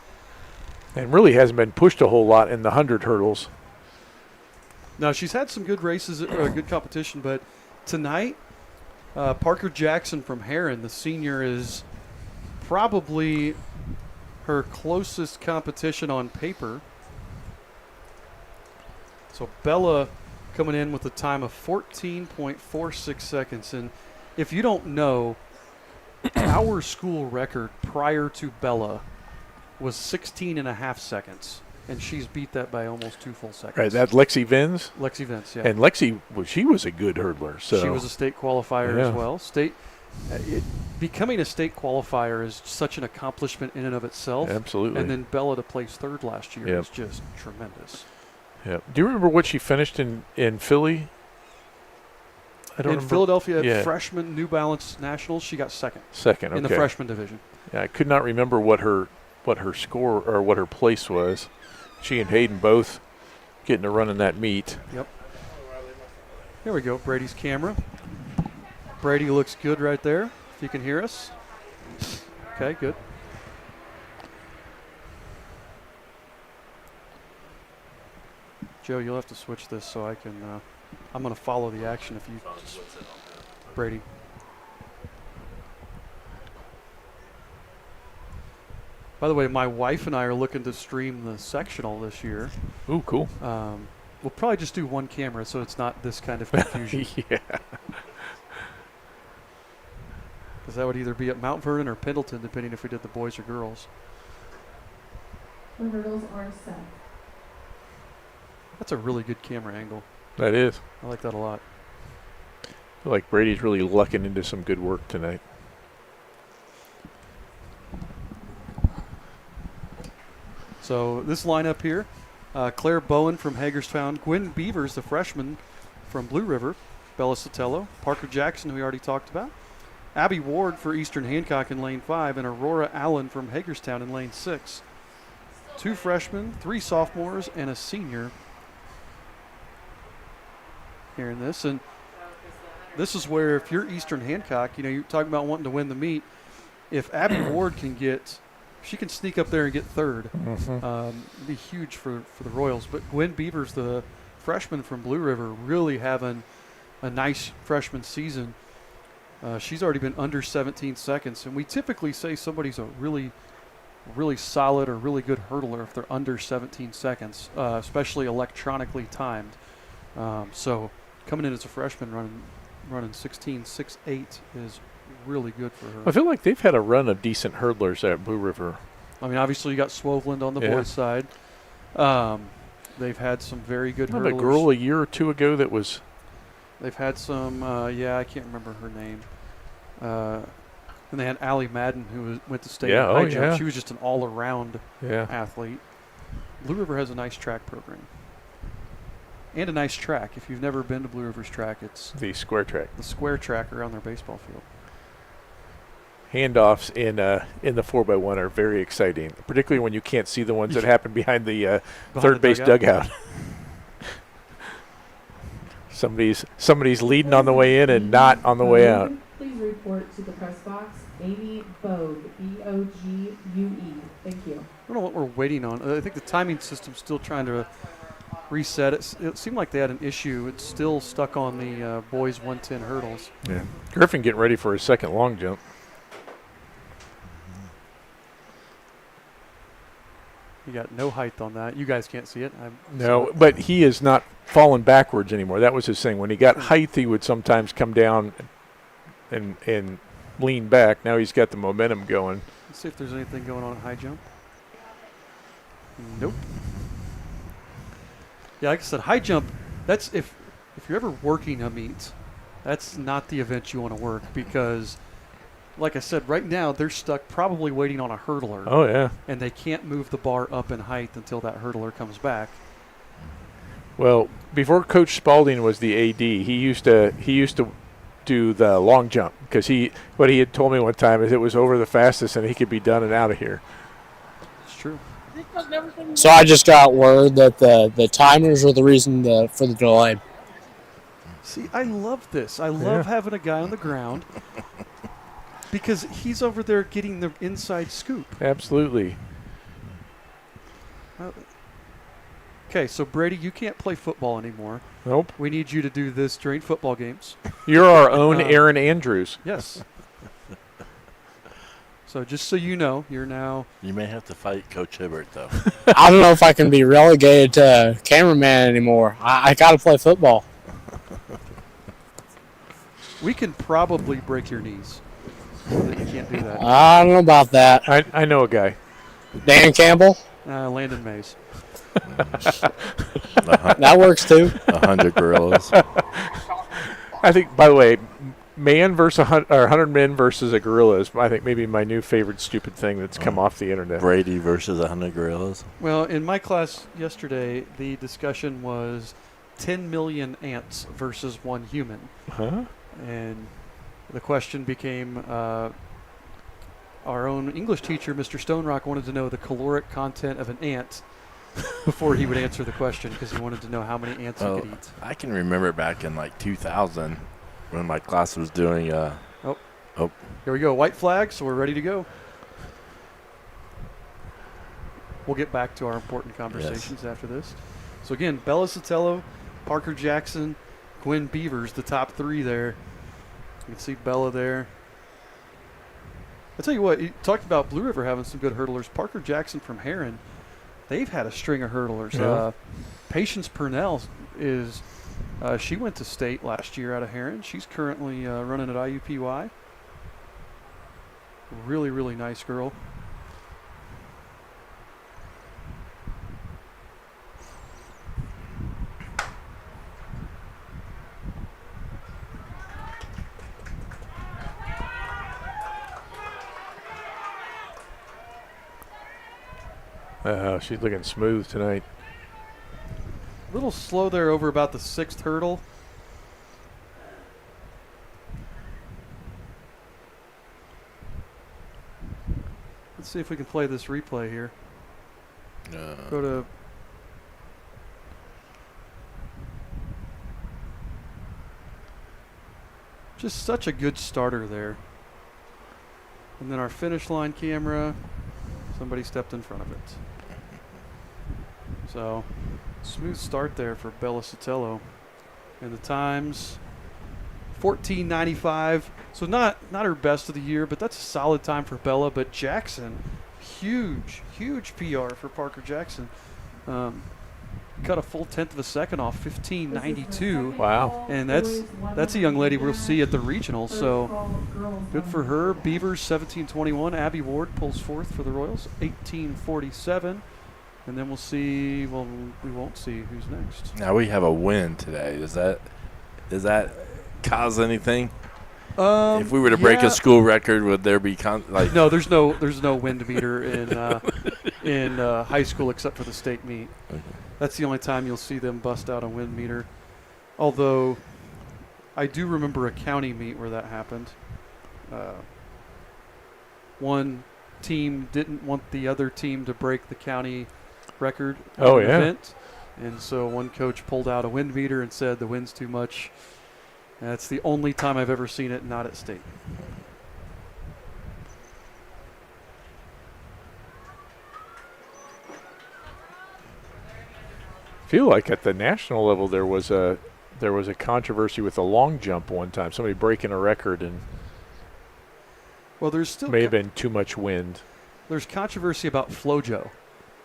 and really hasn't been pushed a whole lot in the 100 hurdles. No, she's had some good races, good competition, but tonight, Parker Jackson from Heron, the senior, is probably her closest competition on paper. So Bella coming in with a time of 14.46 seconds. And if you don't know, our school record prior to Bella was 16.5 seconds. And she's beat that by almost 2 full seconds. Right, that's Lexi Vins. Lexi Vance, yeah. And Lexi, she was a good hurdler. So she was a state qualifier as well. Becoming a state qualifier is such an accomplishment in and of itself. Absolutely. And then Bella to place 3rd last year is just tremendous. Yeah. Do you remember what she finished in Philly? I don't in remember. Philadelphia, Yeah. freshman New Balance Nationals, she got 2nd. Second, okay. In the freshman division. Yeah, I could not remember what her score or what her place was. She and Hayden both getting to run in that meet. Yep. Here we go, Brady's camera. Brady looks good right there, if you can hear us. Okay, good. Joe, you'll have to switch this so I can, I'm going to follow the action if you just, Brady. By the way, my wife and I are looking to stream the sectional this year. Ooh, cool. We'll probably just do one camera so it's not this kind of confusion. Yeah. Because that would either be at Mount Vernon or Pendleton, depending if we did the boys or girls. The hurdles are set. That's a really good camera angle. That is. I like that a lot. I feel like Brady's really lucking into some good work tonight. So this lineup here, Claire Bowen from Hagerstown, Gwen Beavers, the freshman from Blue River, Bella Sotelo, Parker Jackson, who we already talked about, Abby Ward for Eastern Hancock in lane 5, and Aurora Allen from Hagerstown in lane 6. 2 freshmen, 3 sophomores, and a senior here in this. And this is where if you're Eastern Hancock, you know, you're talking about wanting to win the meet. If Abby Ward can get, she can sneak up there and get third. It'd be huge for the Royals. But Gwen Beavers, the freshman from Blue River, really having a nice freshman season. She's already been under 17 seconds. And we typically say somebody's a really solid or really good hurdler if they're under 17 seconds, especially electronically timed. So coming in as a freshman running 16.68 is really good for her. I feel like they've had a run of decent hurdlers at Blue River. I mean, obviously you got Swoveland on the boys' side. They've had some very good hurdlers. A girl a year or two ago that was. They've had some, I can't remember her name. And they had Allie Madden, who went to state in high jump. Yeah. She was just an all-around athlete. Blue River has a nice track program. And a nice track. If you've never been to Blue River's track, it's the square track. The square track around their baseball field. Handoffs in the 4x1 are very exciting, particularly when you can't see the ones that happen behind the third base dugout. Somebody's leading on the way in and not on the way out. Please report to the press box. Amy Bogue, B-O-G-U-E. Thank you. I don't know what we're waiting on. I think the timing system's still trying to reset. It seemed like they had an issue. It's still stuck on the boys 110 hurdles. Yeah. Griffin getting ready for his second long jump. You got no height on that. You guys can't see it. No, but he is not falling backwards anymore. That was his thing. When he got height, he would sometimes come down and lean back. Now he's got the momentum going. Let's see if there's anything going on in high jump. Nope. Yeah, like I said, high jump, that's if you're ever working a meet, that's not the event you want to work because, like I said, right now they're stuck probably waiting on a hurdler. Oh, yeah. And they can't move the bar up in height until that hurdler comes back. Well, before Coach Spalding was the AD, he used to do the long jump because what he had told me one time is it was over the fastest and he could be done and out of here. It's true. So I just got word that the timers are the reason for the delay. See, I love this. I love having a guy on the ground because he's over there getting the inside scoop. Absolutely. Okay, so Brady, you can't play football anymore. Nope. We need you to do this during football games. You're our own Aaron Andrews. Yes. So just so you know, you're now... You may have to fight Coach Hibbert, though. I don't know if I can be relegated to cameraman anymore. I got to play football. We can probably break your knees. You can't do that. I don't know about that. I know a guy. Dan Campbell? Landon Mays. That works too. 100 gorillas. I think, by the way, 100 men versus a gorilla is, I think, maybe my new favorite stupid thing that's come off the internet. Brady versus 100 gorillas. Well, in my class yesterday, the discussion was 10 million ants versus one human. Huh? And the question became our own English teacher, Mr. Stonerock, wanted to know the caloric content of an ant before he would answer the question because he wanted to know how many ants he could eat. I can remember back in like 2000 when my class was doing Here we go. White flag, so we're ready to go. We'll get back to our important conversations after this. So again, Bella Sotelo, Parker Jackson, Gwen Beavers, the top three there. You can see Bella there. I tell you what, you talked about Blue River having some good hurdlers. Parker Jackson from Heron they've had a string of hurdlers. Yeah. Patience Purnell is she went to state last year out of Heron. She's currently running at IUPUI. Really, really nice girl. She's looking smooth tonight. A little slow there over about the 6th hurdle. Let's see if we can play this replay here. Go to just such a good starter there. And then our finish line camera, somebody stepped in front of it. So, smooth start there for Bella Sotelo. And the times, 14:95. So not her best of the year, but that's a solid time for Bella. But Jackson, huge PR for Parker Jackson. Cut a full 1/10 of a second off, 15:92. Wow. And that's a young lady we'll see at the regionals. So good for her. Beavers 17:21. Abby Ward pulls fourth for the Royals, 18:47. And then we'll see. Well, we won't see who's next. Now we have a win today. Does that cause anything? If we were to break a school record, would there be No, there's no wind beater in high school except for the state meet. Okay. That's the only time you'll see them bust out a wind meter. Although I do remember a county meet where that happened. One team didn't want the other team to break the county record event. And so one coach pulled out a wind meter and said the wind's too much. That's the only time I've ever seen it not at state. I feel like at the national level there was a controversy with the long jump one time. Somebody breaking a record and there's still may have been too much wind. There's controversy about FloJo.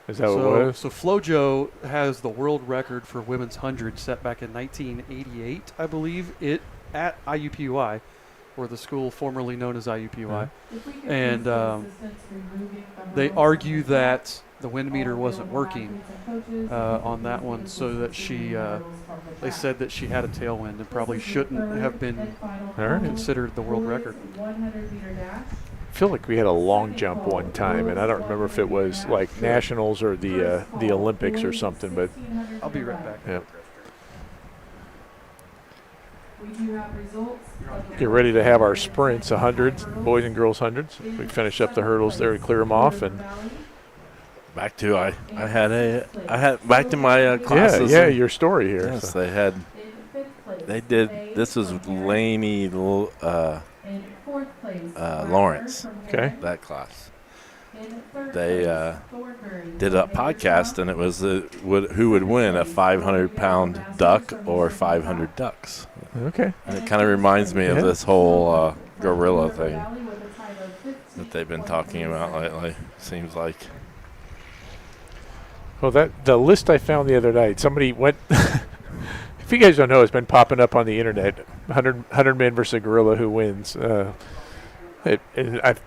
Is that what it was? So FloJo has the world record for women's 100 set back in 1988, I believe, at IUPUI, or the school formerly known as IUPUI. And they argue that the wind meter wasn't working on that one, so that they said that she had a tailwind and probably shouldn't have been considered the world record. I feel like we had a long jump one time, and I don't remember if it was like nationals or the Olympics or something. But I'll be right back. Yeah. We do have results. Get ready to have our sprints, 100s, boys and girls 100s. We finish up the hurdles there and clear them off, and back to back to my classes. Yeah, your story here. Yes, so. they did. This was Laney Lawrence. Okay. That class. They did a podcast, and it was who would win, a 500-pound duck or 500 ducks. Okay. And it kind of reminds me of this whole gorilla thing that they've been talking about lately, seems like. Well, the list I found the other night, somebody went – if you guys don't know, it's been popping up on the internet, 100 men versus a gorilla, who wins.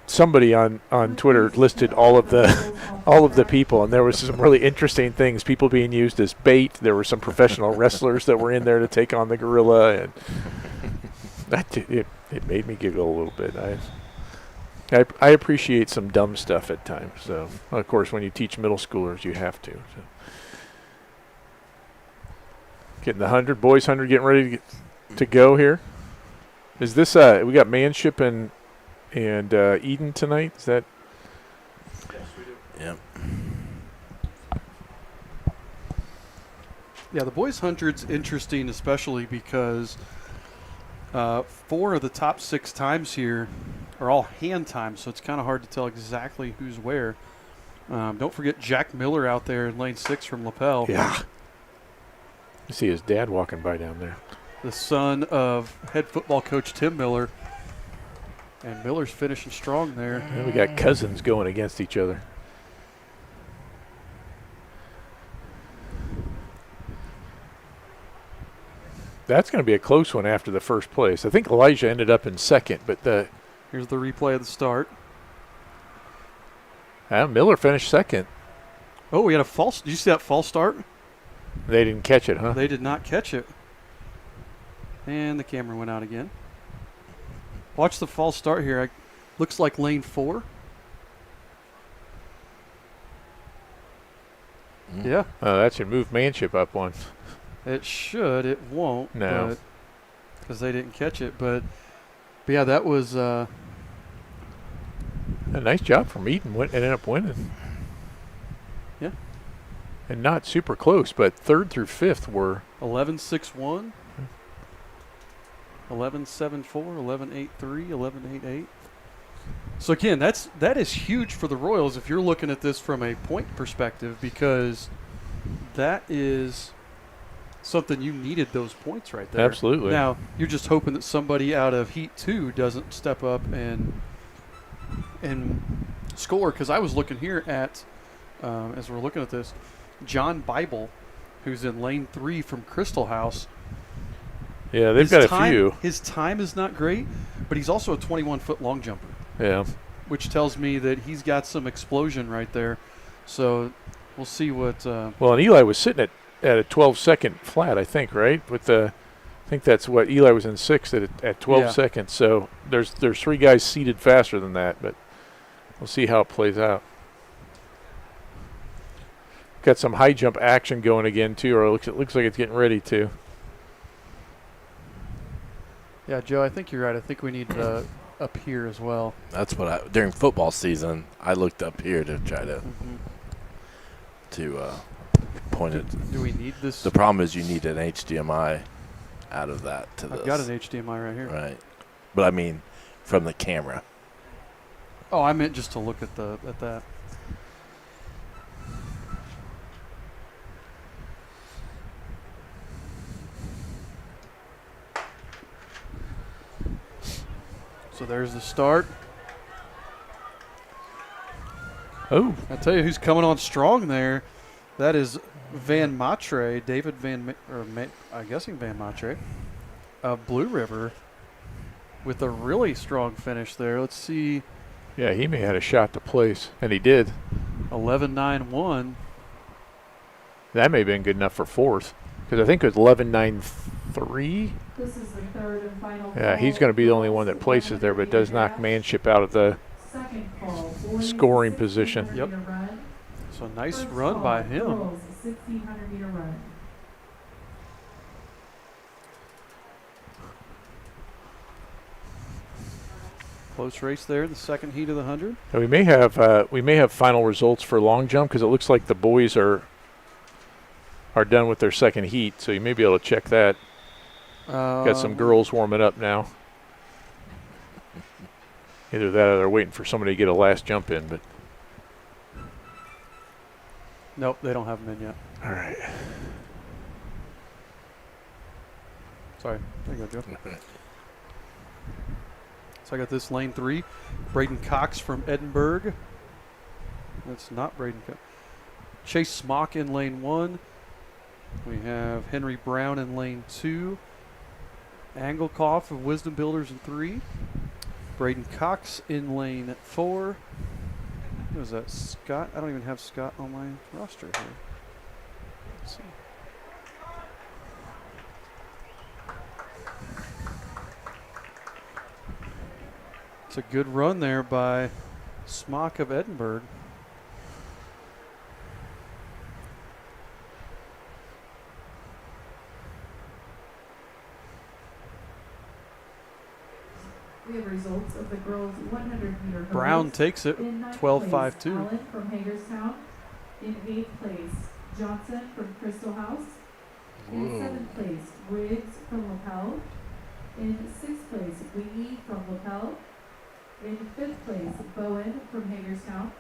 Somebody on Twitter listed all of the people, and there was some really interesting things. People being used as bait. There were some professional wrestlers that were in there to take on the gorilla, and it made me giggle a little bit. I appreciate some dumb stuff at times. So of course, when you teach middle schoolers, you have to. So. Getting the 100 boys, 100 getting ready to go here. Is this we got Manship and Eden tonight? Is that? Yes, we do. Yep. Yeah, the boys' 100's interesting, especially because 4 of the top 6 times here are all hand times, so it's kind of hard to tell exactly who's where. Don't forget Jack Miller out there in lane 6 from Lapel. Yeah. You see his dad walking by down there. The son of head football coach Tim Miller. And Miller's finishing strong there. And we got cousins going against each other. That's going to be a close one after the first place. I think Elijah ended up in second, but Here's the replay of the start. Miller finished second. Oh, we had a false. Did you see that false start? They didn't catch it, huh? They did not catch it. And the camera went out again. Watch the false start here. Looks like lane 4. Yeah. That should move Manship up one. It should. It won't. No. Because they didn't catch it. But yeah, that was A nice job from Eaton. Ended up winning. Yeah. And not super close, but 3rd through 5th were 11-6-1, 11-7-4, 11-8-3, 11-8-8. So again, that is huge for the Royals if you're looking at this from a point perspective, because that is something you needed, those points right there. Absolutely. Now, you're just hoping that somebody out of Heat 2 doesn't step up and score, because I was looking here at, as we're looking at this, John Bible, who's in lane 3 from Crystal House. Yeah, they've got a few. His time is not great, but he's also a 21-foot long jumper. Yeah. Which tells me that he's got some explosion right there. So we'll see what. Well, and Eli was sitting at a 12-second flat, I think, right? I think that's what Eli was in 6th at 12 seconds. So there's 3 guys seated faster than that, but we'll see how it plays out. Got some high jump action going again too, or it looks like it's getting ready to. Yeah, Joe, I think you're right. I think we need up here as well. That's what during football season I looked up here to try to point it. Do we need this? The problem is you need an HDMI out of that to this. I've got an HDMI right here. Right, but I mean from the camera. Oh, I meant just to look at that. So there's the start. Oh. I tell you who's coming on strong there. That is Van Matre, David Van Matre, of Blue River, with a really strong finish there. Let's see. Yeah, he may have had a shot to place, and he did. 11-9-1. That may have been good enough for 4th, because I think it was 11-9-3. This is the 3rd and final. Yeah, he's going to be the only one that places there, but does knock Manship out of the scoring position. Yep. So nice run by him. 1,600-meter run. Close race there, the second heat of the 100. And we may have final results for long jump, because it looks like the boys are done with their second heat, so you may be able to check that. Got some girls warming up now. Either that or they're waiting for somebody to get a last jump in, but nope, they don't have them in yet. all right. Sorry, there you go, Joe. So I got this lane 3, Braden Cox from Edinburgh. That's not Braden Cox. Chase Smock in lane 1. We have Henry Brown in lane 2. Anglekoff of Wisdom Builders in 3. Braden Cox in lane 4. Who was that? Scott? I don't even have Scott on my roster here. Let's see. It's a good run there by Smock of Edinburgh. We have results of the girls 100-meter hurdles. Brown takes it, In 9th 12-5-2. place, Allen from Hagerstown. In 8th place, Johnson from Crystal House. In 7th place, Riggs from Lapel. In 6th place, Wingy from Lapel. In 5th place, Bowen from Hagerstown.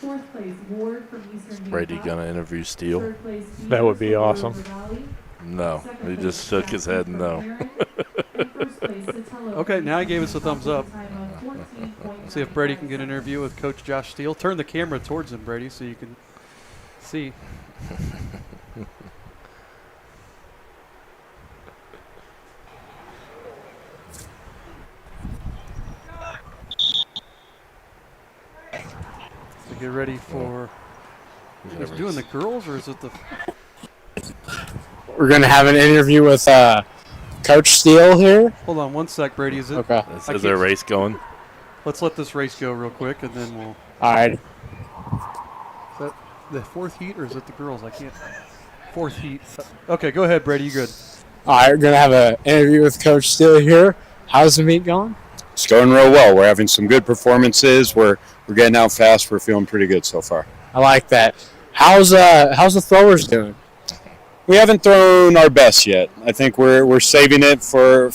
4th place, Ward from Eastern Brady Hancock. gonna interview Steele? 3rd place, That would be Beavers from awesome. Blue River Valley. No, Second he place, just shook his Jackson head from no. Heron. And first place, Sotelo Okay, from now he Eastern gave us a thumbs up. Hancock with a time of 14.95 See if Brady can get an seconds. interview with Coach Josh Steele. Turn the camera towards him, Brady, so you can see. get ready for. He's doing the girls, or is it the? We're going to have an interview with Coach Steele here. Hold on 1 sec, Brady. Is it? Okay. Is there a race going? Let's let this race go real quick, and then we'll. All right. Is that the fourth heat, or is it the girls? I can't. Fourth heat. Okay, go ahead, Brady. You good? All right, we're going to have an interview with Coach Steele here. How's the meet going? It's going real well. We're having some good performances. We're getting out fast. We're feeling pretty good so far. I like that. How's the throwers doing? We haven't thrown our best yet. I think we're saving it for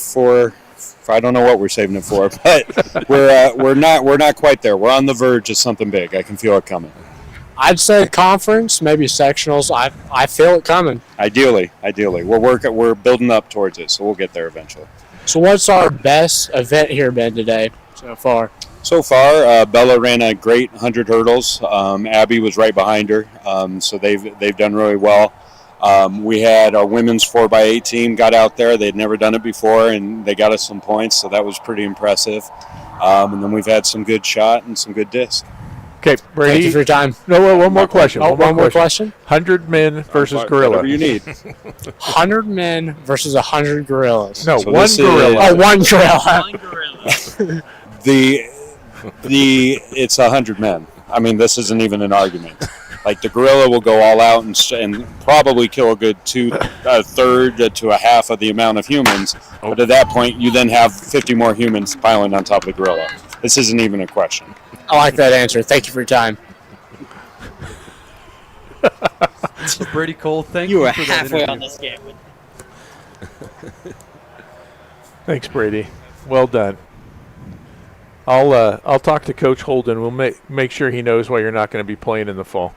I don't know what we're saving it for, but we're not quite there. We're on the verge of something big. I can feel it coming. I'd say conference, maybe sectionals. I feel it coming. Ideally, we're building up towards it, so we'll get there eventually. So what's our best event here been today so far? So far, Bella ran a great 100 hurdles. Abby was right behind her, so they've done really well. We had our women's 4x8 team got out there. They'd never done it before, and they got us some points, so that was pretty impressive. And then we've had some good shot and some good disc. Okay, Brady. Thank you for your time. No, one more question. Oh, one more question? 100 men versus gorilla. Whatever you need. 100 men versus 100 gorillas. No, So one this gorilla. Oh, one gorilla. It's 100 men. I mean, this isn't even an argument. Like, the gorilla will go all out and probably kill a good a third to a half of the amount of humans. But at that point, you then have 50 more humans piling on top of the gorilla. This isn't even a question. I like that answer. Thank you for your time. So Brady Cole, thank you You were for that halfway interview. on this game. Thanks, Brady. Well done. I'll talk to Coach Holden. We'll make sure he knows why you're not going to be playing in the fall.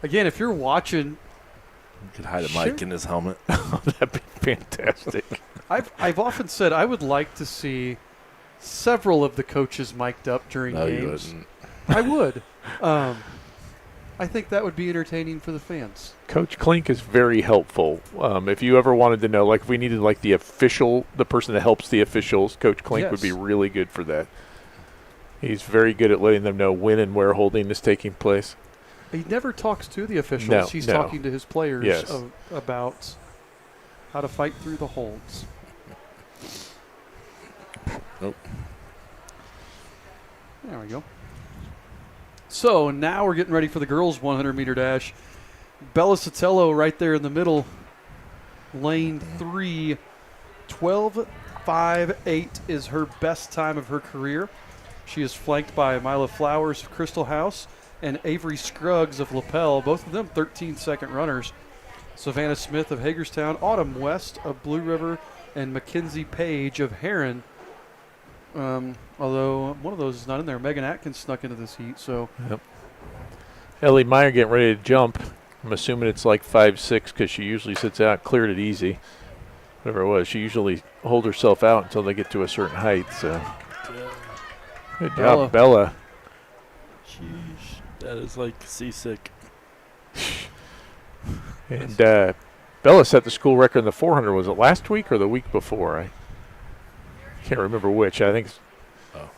Again, if you're watching, You could hide a mic in his helmet. That'd be fantastic. I've often said I would like to see several of the coaches mic'd up during No, you games. wouldn't. I would. I think that would be entertaining for the fans. Coach Klink is very helpful. If you ever wanted to know, like if we needed like the person that helps the officials, Coach Klink would be Yes. really good for that. He's very good at letting them know when and where holding is taking place. He never talks to the officials. No, He's no. talking to his players Yes. about how to fight through the holds. Nope. There we go. So now we're getting ready for the girls' 100-meter dash. Bella Sotelo right there in the middle. Lane 3. 12.58 is her best time of her career. She is flanked by Mila Flowers of Crystal House and Avery Scruggs of Lapel, both of them 13-second runners. Savannah Smith of Hagerstown, Autumn West of Blue River, and Mackenzie Page of Heron. Although one of those is not in there. Megan Atkins snuck into this heat, so Ellie Meyer getting ready to jump. I'm assuming it's like 5'6" because she usually sits out, cleared it easy. Whatever it was, she usually holds herself out until they get to a certain height. So good job, Bella. Sheesh. That is like seasick. And Bella set the school record in the 400. Was it last week or the week before? I can't remember which. I think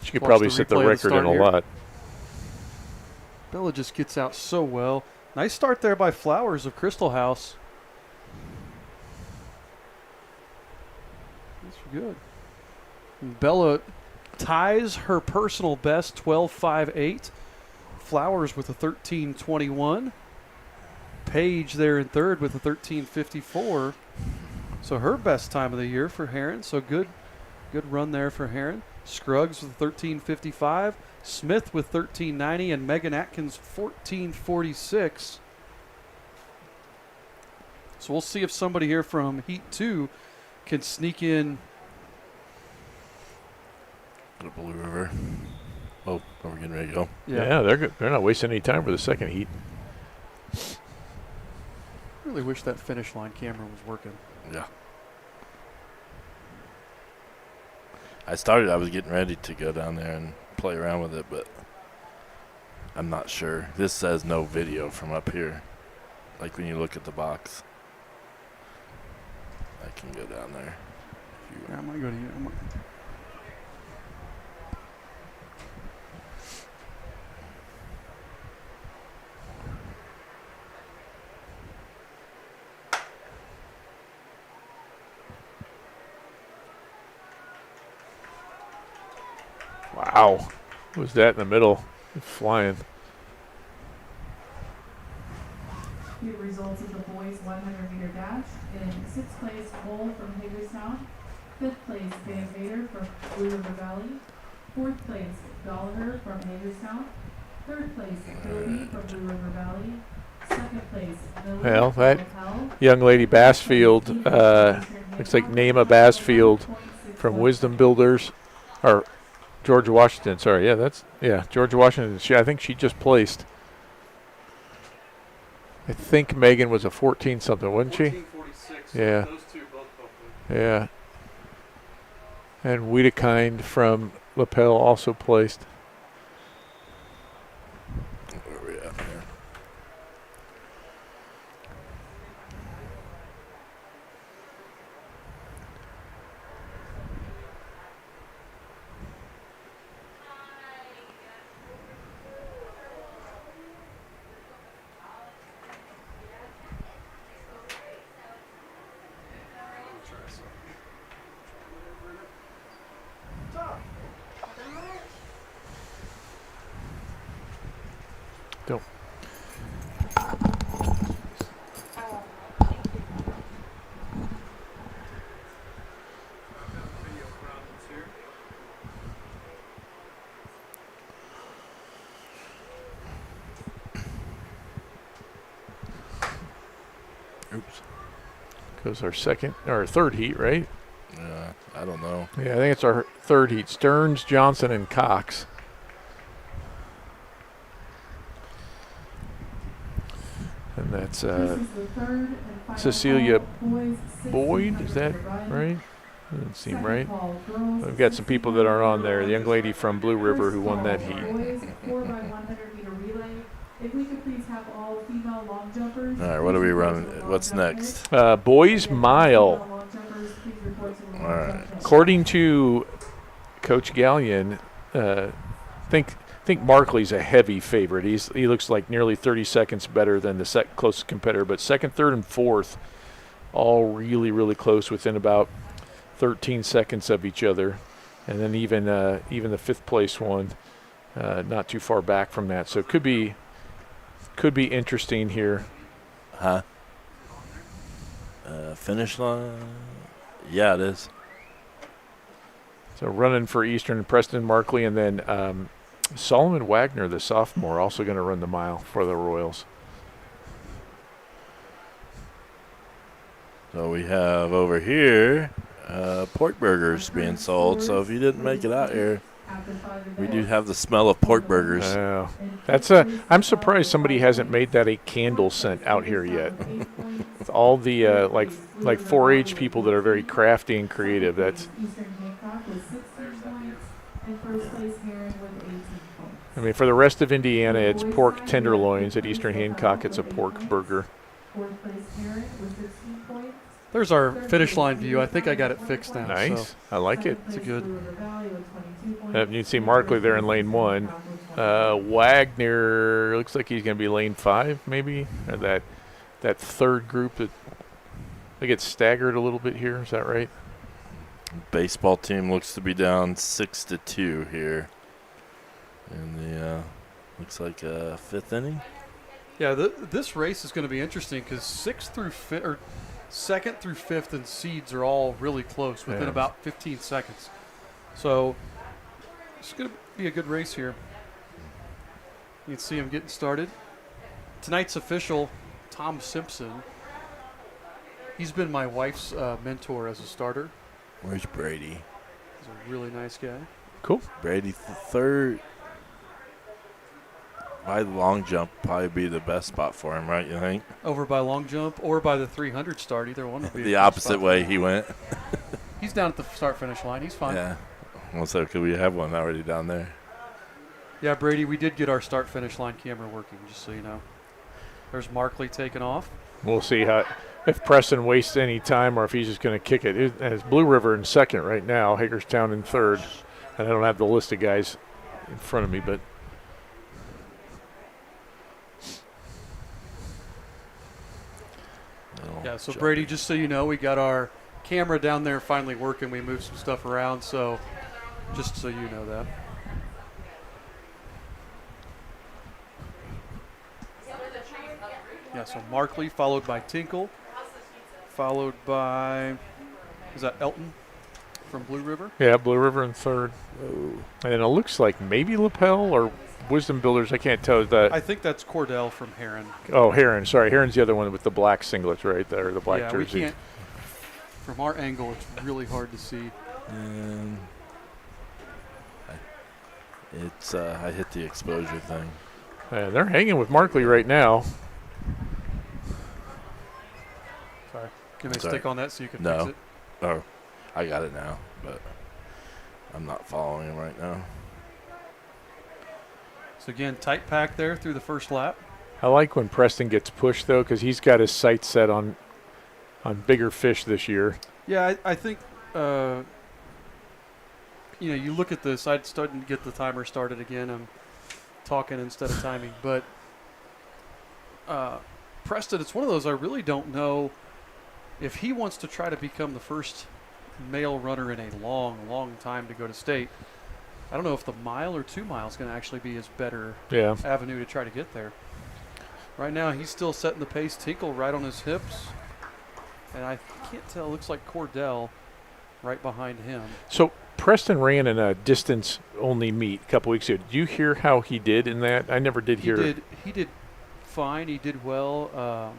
she could Watch probably the set the replay of the record in start a here. lot. Bella just gets out so well. Nice start there by Flowers of Crystal House. That's good. And Bella ties her personal best, 12.58. Flowers with a 13.21. Page there in third with a 13.54. So her best time of the year for Heron. So good run there for Heron. Scruggs with 13.55. Smith with 13.90 and Megan Atkins 14.46. So we'll see if somebody here from Heat 2 can sneak in. Go to Blue River. Oh, are we getting ready to go? Yeah, they're good. They're not wasting any time for the second heat. Really wish that finish line camera was working. Yeah. I was getting ready to go down there and play around with it, but I'm not sure. This says no video from up here. Like when you look at the box. I can go down there. Yeah, I might go to you. Wow. What was that in the middle? Flying. The results of the boys 100-meter dash. In 6th place, Cole from Hagerstown. 5th place, Van Vader from Blue River Valley. 4th place, Gallagher from Hagerstown. 3rd place, Cody from Blue River Valley. 2nd place, Miller Well, from that Lapel. young lady Bassfield, looks like Naima Bassfield from Wisdom Builders, or George Washington. Sorry, George Washington. I think she just placed. I think Megan was a 14 something, wasn't she? 14:46. Yeah. Those two both. Yeah. And Wiedekind from Lapel also placed. Where are we at here? Don't. Oops. Goes our third heat, right? I don't know. Yeah, I think it's our third heat. Stearns, Johnson, and Cox. And that's Cecilia Boyd. Is that right? Doesn't seem right. We've got some people that are on there. The young lady from Blue River who won that heat. All right, what are we running? What's next? Boys Mile. All right. According to Coach Gallion, think Markley's a heavy favorite. He looks like nearly 30 seconds better than the closest competitor. But second, third, and fourth, all really, really close, within about 13 seconds of each other. And then even the fifth place one, not too far back from that. So it could be interesting here. Huh? Finish line? Yeah, it is. So running for Eastern, Preston Markley, and then Solomon Wagner, the sophomore, also going to run the mile for the Royals. So we have over here pork burgers being sold. So if you didn't make it out here, we do have the smell of pork burgers. Yeah, I'm surprised somebody hasn't made that a candle scent out here yet. With all the like 4-H people that are very crafty and creative. That's. I mean, for the rest of Indiana, it's pork tenderloins. At Eastern Hancock, it's a pork burger. There's our finish line view. I think I got it fixed now. Nice. So I like it. it's a good. You can see Markley there in lane 1. Wagner looks like he's going to be lane 5, maybe. Or that third group that they get staggered a little bit here. Is that right? Baseball team looks to be down 6-2 here. In the looks like a 5th inning. Yeah, this race is going to be interesting because 2nd through 5th and seeds are all really close within about 15 seconds. So it's going to be a good race here. You can see him getting started. Tonight's official, Tom Simpson. He's been my wife's mentor as a starter. Where's Brady? He's a really nice guy. Cool. Brady third. By the long jump, probably be the best spot for him, right? You think? Over by long jump or by the 300 start, either one would be The a good opposite spot way for he him. went. He's down at the start-finish line. He's fine. Yeah. Well, so could we have one already down there? Yeah, Brady, we did get our start-finish line camera working, just so you know. There's Markley taking off. We'll see how if Preston wastes any time or if he's just going to kick it. It's Blue River in second right now, Hagerstown in third. And I don't have the list of guys in front of me, but Yeah, so Brady, just so you know, we got our camera down there finally working. We moved some stuff around, so just so you know that. Yeah, so Markley followed by Tinkle, followed by, is that Elton from Blue River? yeah, Blue River in third. And then it looks like maybe Lapel or Wisdom Builders. I can't tell. I think that's Cordell from Heron. Oh, Heron. Sorry, Heron's the other one with the black singlets right there, the black Yeah, jerseys. we can't. From our angle, it's really hard to see. And it's I hit the exposure thing. And they're hanging with Markley right now. Sorry. Can I Sorry. stick on that so you can No. fix it? Oh, I got it now, but I'm not following him right now. So again, tight pack there through the first lap. I like when Preston gets pushed, though, because he's got his sights set on bigger fish this year. Yeah, I think, you look at this. I'm starting to get the timer started again. I'm talking instead of timing. But Preston, it's one of those I really don't know if he wants to try to become the first male runner in a long, long time to go to state. I don't know if the mile or 2 miles going to actually be his better avenue to try to get there. Right now, he's still setting the pace. Tinkle right on his hips. And I can't tell. It looks like Cordell right behind him. So Preston ran in a distance-only meet a couple weeks ago. Did you hear how he did in that? I never did hear. He did fine. He did well.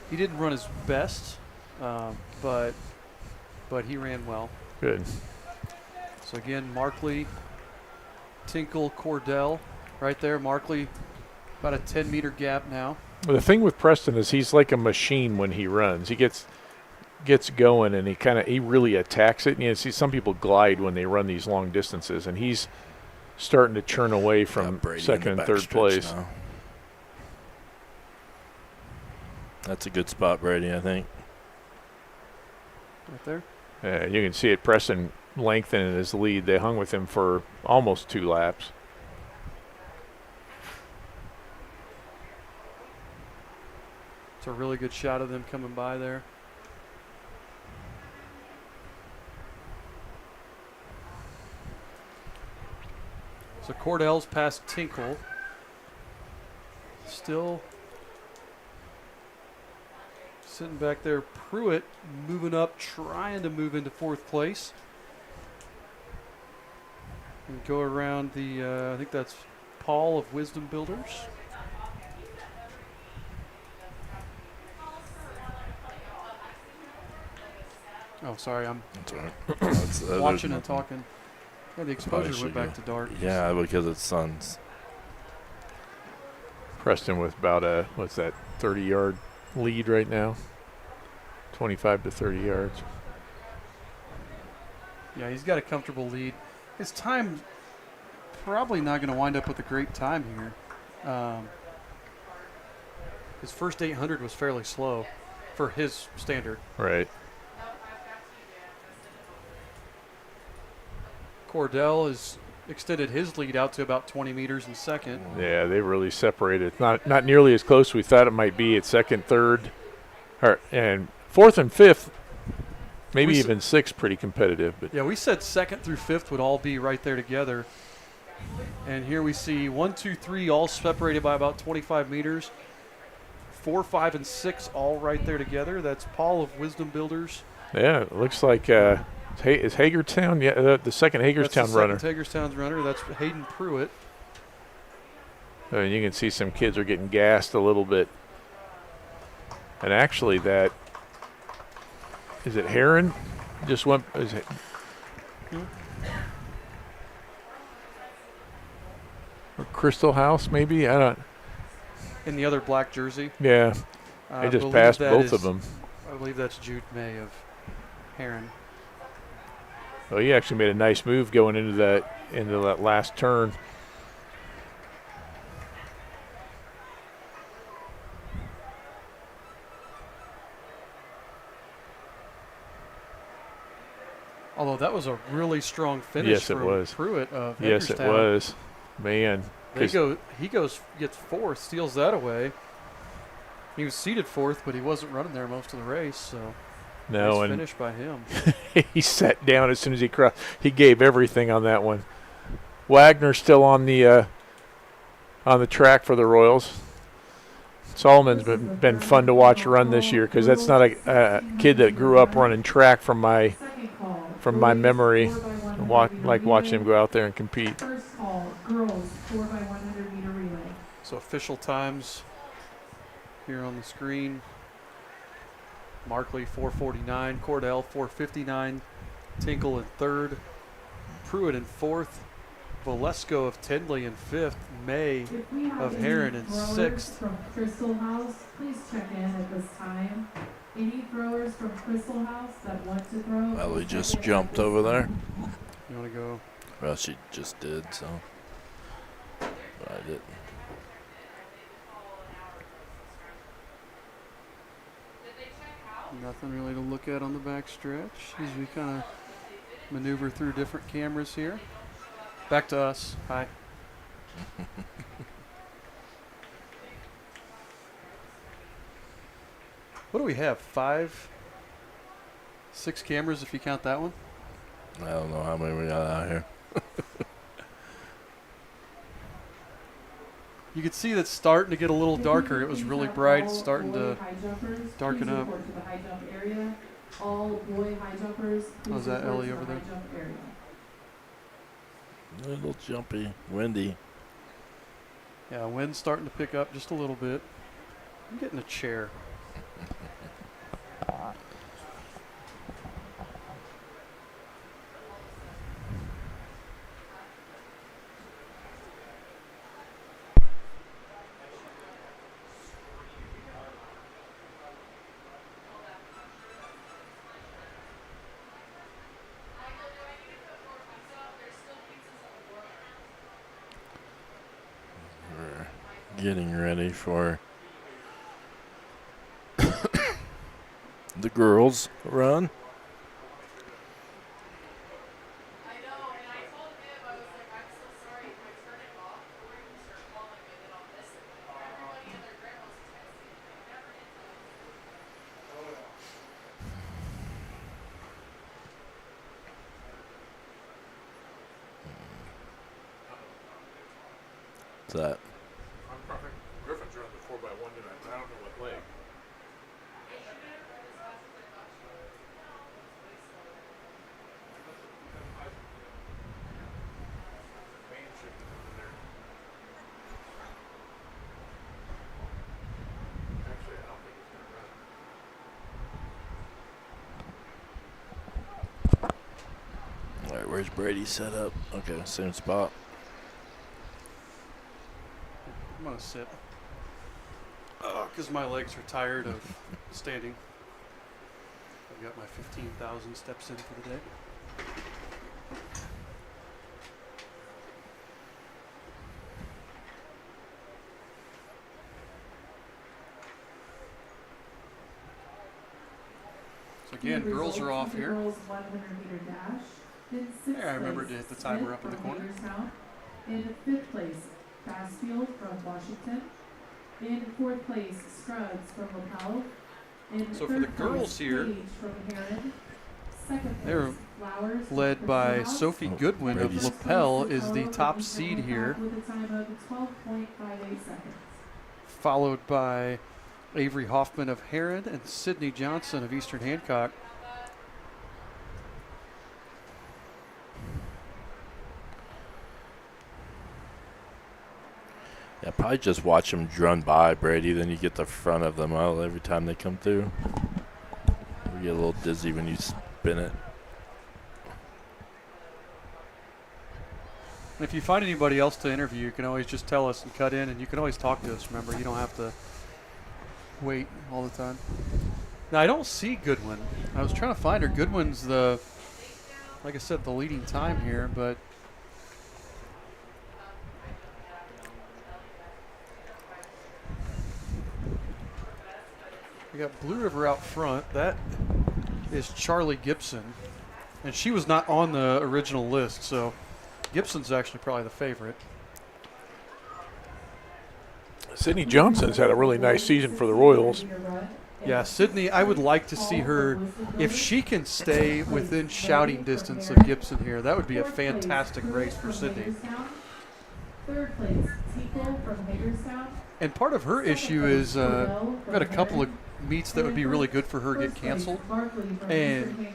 He didn't run his best, but he ran well. Good. So again, Markley, Tinkle, Cordell right there. Markley about a 10-meter gap now. Well, the thing with Preston is he's like a machine when he runs. He gets going and he really attacks it. And you see some people glide when they run these long distances, and he's starting to churn away from second and third place. Now. That's a good spot, Brady, I think. Right there. You can see it. Preston lengthening his lead. They hung with him for almost 2 laps. It's a really good shot of them coming by there. So Cordell's past Tinkle. Still sitting back there. Pruitt moving up, trying to move into 4th place. And go around the, I think that's Paul of Wisdom Builders. Oh, sorry, I'm That's all right. watching and talking. Yeah, the exposure went back to dark. Yeah, because it's suns. Preston with about a 30-yard lead right now. 25 to 30 yards. Yeah, he's got a comfortable lead. His time probably not going to wind up with a great time here. His first 800 was fairly slow for his standard. Right. Cordell has extended his lead out to about 20 meters in second. Yeah, they really separated. Not nearly as close as we thought it might be at second, third, and fourth and fifth. Maybe even 6th, pretty competitive. But yeah, we said 2nd through 5th would all be right there together. And here we see 1, 2, 3 all separated by about 25 meters. 4, 5, and 6 all right there together. That's Paul of Wisdom Builders. yeah, it looks like is Hagerstown? Yeah, the second Hagerstown runner. That's the second Hagerstown's runner. That's Hayden Pruitt. You can see some kids are getting gassed a little bit. And actually, is it Heron? Just went. Is it, or Crystal House, maybe? I don't. In the other black jersey. Yeah, I they just believe passed that both of is- them. I believe that's Jude May of Heron. Oh, he actually made a nice move going into that last turn. Although that was a really strong finish Yes, it from was. Pruitt of Yes, it Hagerstown. was. Man. He gets fourth, steals that away. He was seated fourth, but he wasn't running there most of the race, so No, nice and finish by him. he sat down as soon as he crossed. He gave everything on that one. Wagner's still on the track for the Royals. Solomon's been fun to watch run this year because that's not a kid that grew up running track from my memory. Like watching him go out there and compete. First call, girls 4x100 meter relay. So official times here on the screen. Markley 4:49, Cordell 4:59, Tinkle in third, Pruitt in fourth, Valesco of Tindley in fifth, May If we have of any Heron in throwers sixth. from Crystal House, please check in at this time. Any throwers from Crystal House that want to throw? Well, he please just check in jumped at this over there. time. You want to go? Well, she just did, so. But I didn't. Nothing really to look at on the back stretch as we kind of maneuver through different cameras here. Back to us. Hi. What do we have? 6 cameras if you count that one? I don't know how many we got out here. You could see that's starting to get a little darker. It was really bright, All starting boy to high jumpers, darken please up. report to the high jump area. All boy high jumpers, please How's that, report Ellie, to over the high there? jump area. A little jumpy, windy. Yeah, wind's starting to pick up just a little bit. I'm getting a chair. We're getting ready for the girls' run. I know, and I told him, I was like, I'm so sorry if I turn it off, we're going to start calling me and then I'll miss it. Everybody and their grandma's texting me. I never did tell them. What's that? Griffin's running the 4x1 tonight, but I don't know what leg. All right, where's Brady set up? Okay, same spot. I'm going to sit. Because my legs are tired of standing. I've got my 15,000 steps in for the day. So again, girls are off here. Girls 100 meter dash. In sixth Yeah, I remembered place, to hit the timer Smith up in the from corner. Hagerstown. In fifth place, Fastfield from Washington. In fourth place, Scruggs from LaPel. In So for third the girls place, here, Page from Heron. Second they're place, Flowers from led by Crystal House. Sophie Goodwin of Brady's- LaPel First is the place, top Eastern seed here, Hancock with a time of 12.58 seconds. followed by Avery Hoffman of Heron and Sydney Johnson of Eastern Hancock. Yeah, probably just watch them run by, Brady. Then you get the front of them out every time they come through. You get a little dizzy when you spin it. And if you find anybody else to interview, you can always just tell us and cut in, and you can always talk to us. Remember, you don't have to wait all the time. Now, I don't see Goodwin. I was trying to find her. Goodwin's like I said, the leading time here, but we got Blue River out front. That is Charlie Gibson And she was not on the original list, so Gibson's actually probably the favorite. Sydney Johnson's had a really nice season for the Royals. Yeah, Sydney, I would like to see her, if she can stay within shouting distance of Gibson here, that would be a fantastic race for Sydney. Third place, Tico from Hagerstown. And part of her issue is we've got a couple of meets that would be really good for her get canceled. And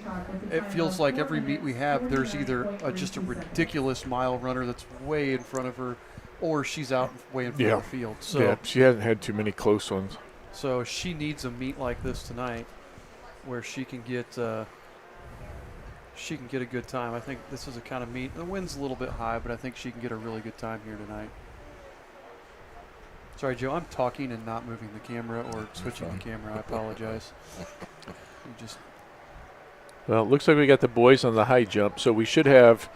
it feels like every meet we have, there's either just a ridiculous mile runner that's way in front of her, or she's out way in front of the field. So yeah, she hasn't had too many close ones. So she needs a meet like this tonight where she can get a good time. I think this is a kind of meet. The wind's a little bit high, but I think she can get a really good time here tonight. Sorry, Joe, I'm talking and not moving the camera or switching the camera. I apologize. Well, it looks like we got the boys on the high jump, so we should have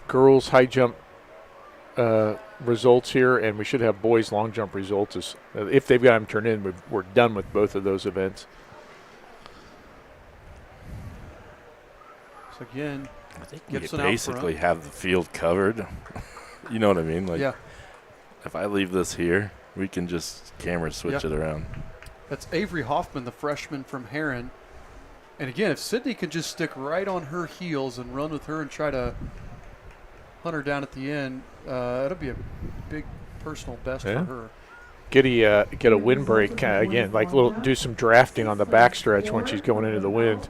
girls high jump results here, and we should have boys long jump results. If they've got them turned in, we're done with both of those events. So again, I think Gibson we basically have the field covered. You know what I mean? Like, if I leave this here, we can just camera switch it around. That's Avery Hoffman, the freshman from Heron. And again, if Sydney can just stick right on her heels and run with her and try to hunt her down at the end, it'll be a big personal best for her. Get a windbreak again, like do some drafting on the backstretch when she's going into the wind.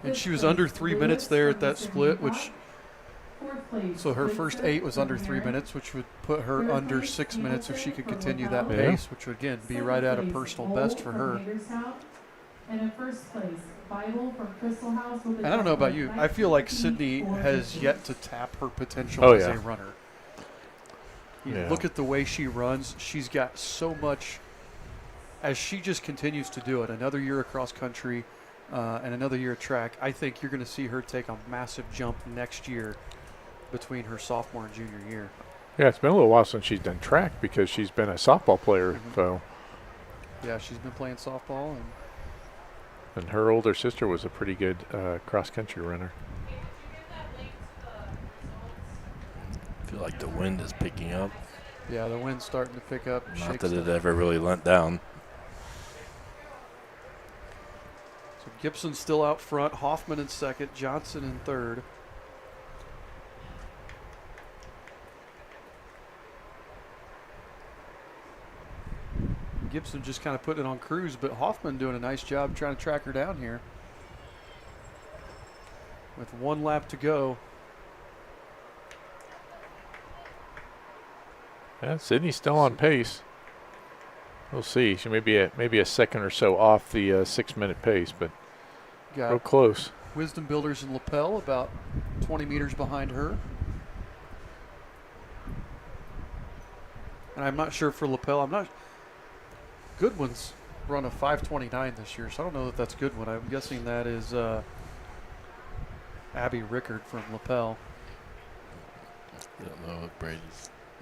And she was under 3 minutes there at that split, so her first 8 was under 3 minutes, which would put her under 6 minutes if she could continue that pace, which would again be right at a personal best for her. And in first place, Bible from Crystal House. And I don't know about you, I feel like Sydney has yet to tap her potential as a runner. Look at the way she runs. She's got so much, as she just continues to do it. Another year across country and another year at track. I think you're going to see her take a massive jump next year between her sophomore and junior year. Yeah, it's been a little while since she's done track because she's been a softball player. So. Yeah, she's been playing softball. And her older sister was a pretty good cross-country runner. I feel like the wind is picking up. Yeah, the wind's starting to pick up. Not that it ever really went down. So Gibson's still out front. Hoffman in second. Johnson in third. Gibson just kind of putting it on cruise, but Hoffman doing a nice job trying to track her down here. With 1 lap to go. Yeah, Sydney's still on pace. We'll see. She may be a second or so off the 6 minute pace, but real close. Wisdom Builders and Lapel about 20 meters behind her. And I'm not sure for Lapel. Goodwin's run a 5:29 this year, so I don't know if that's Goodwin. I'm guessing that is Abby Rickard from Lapel. I don't know if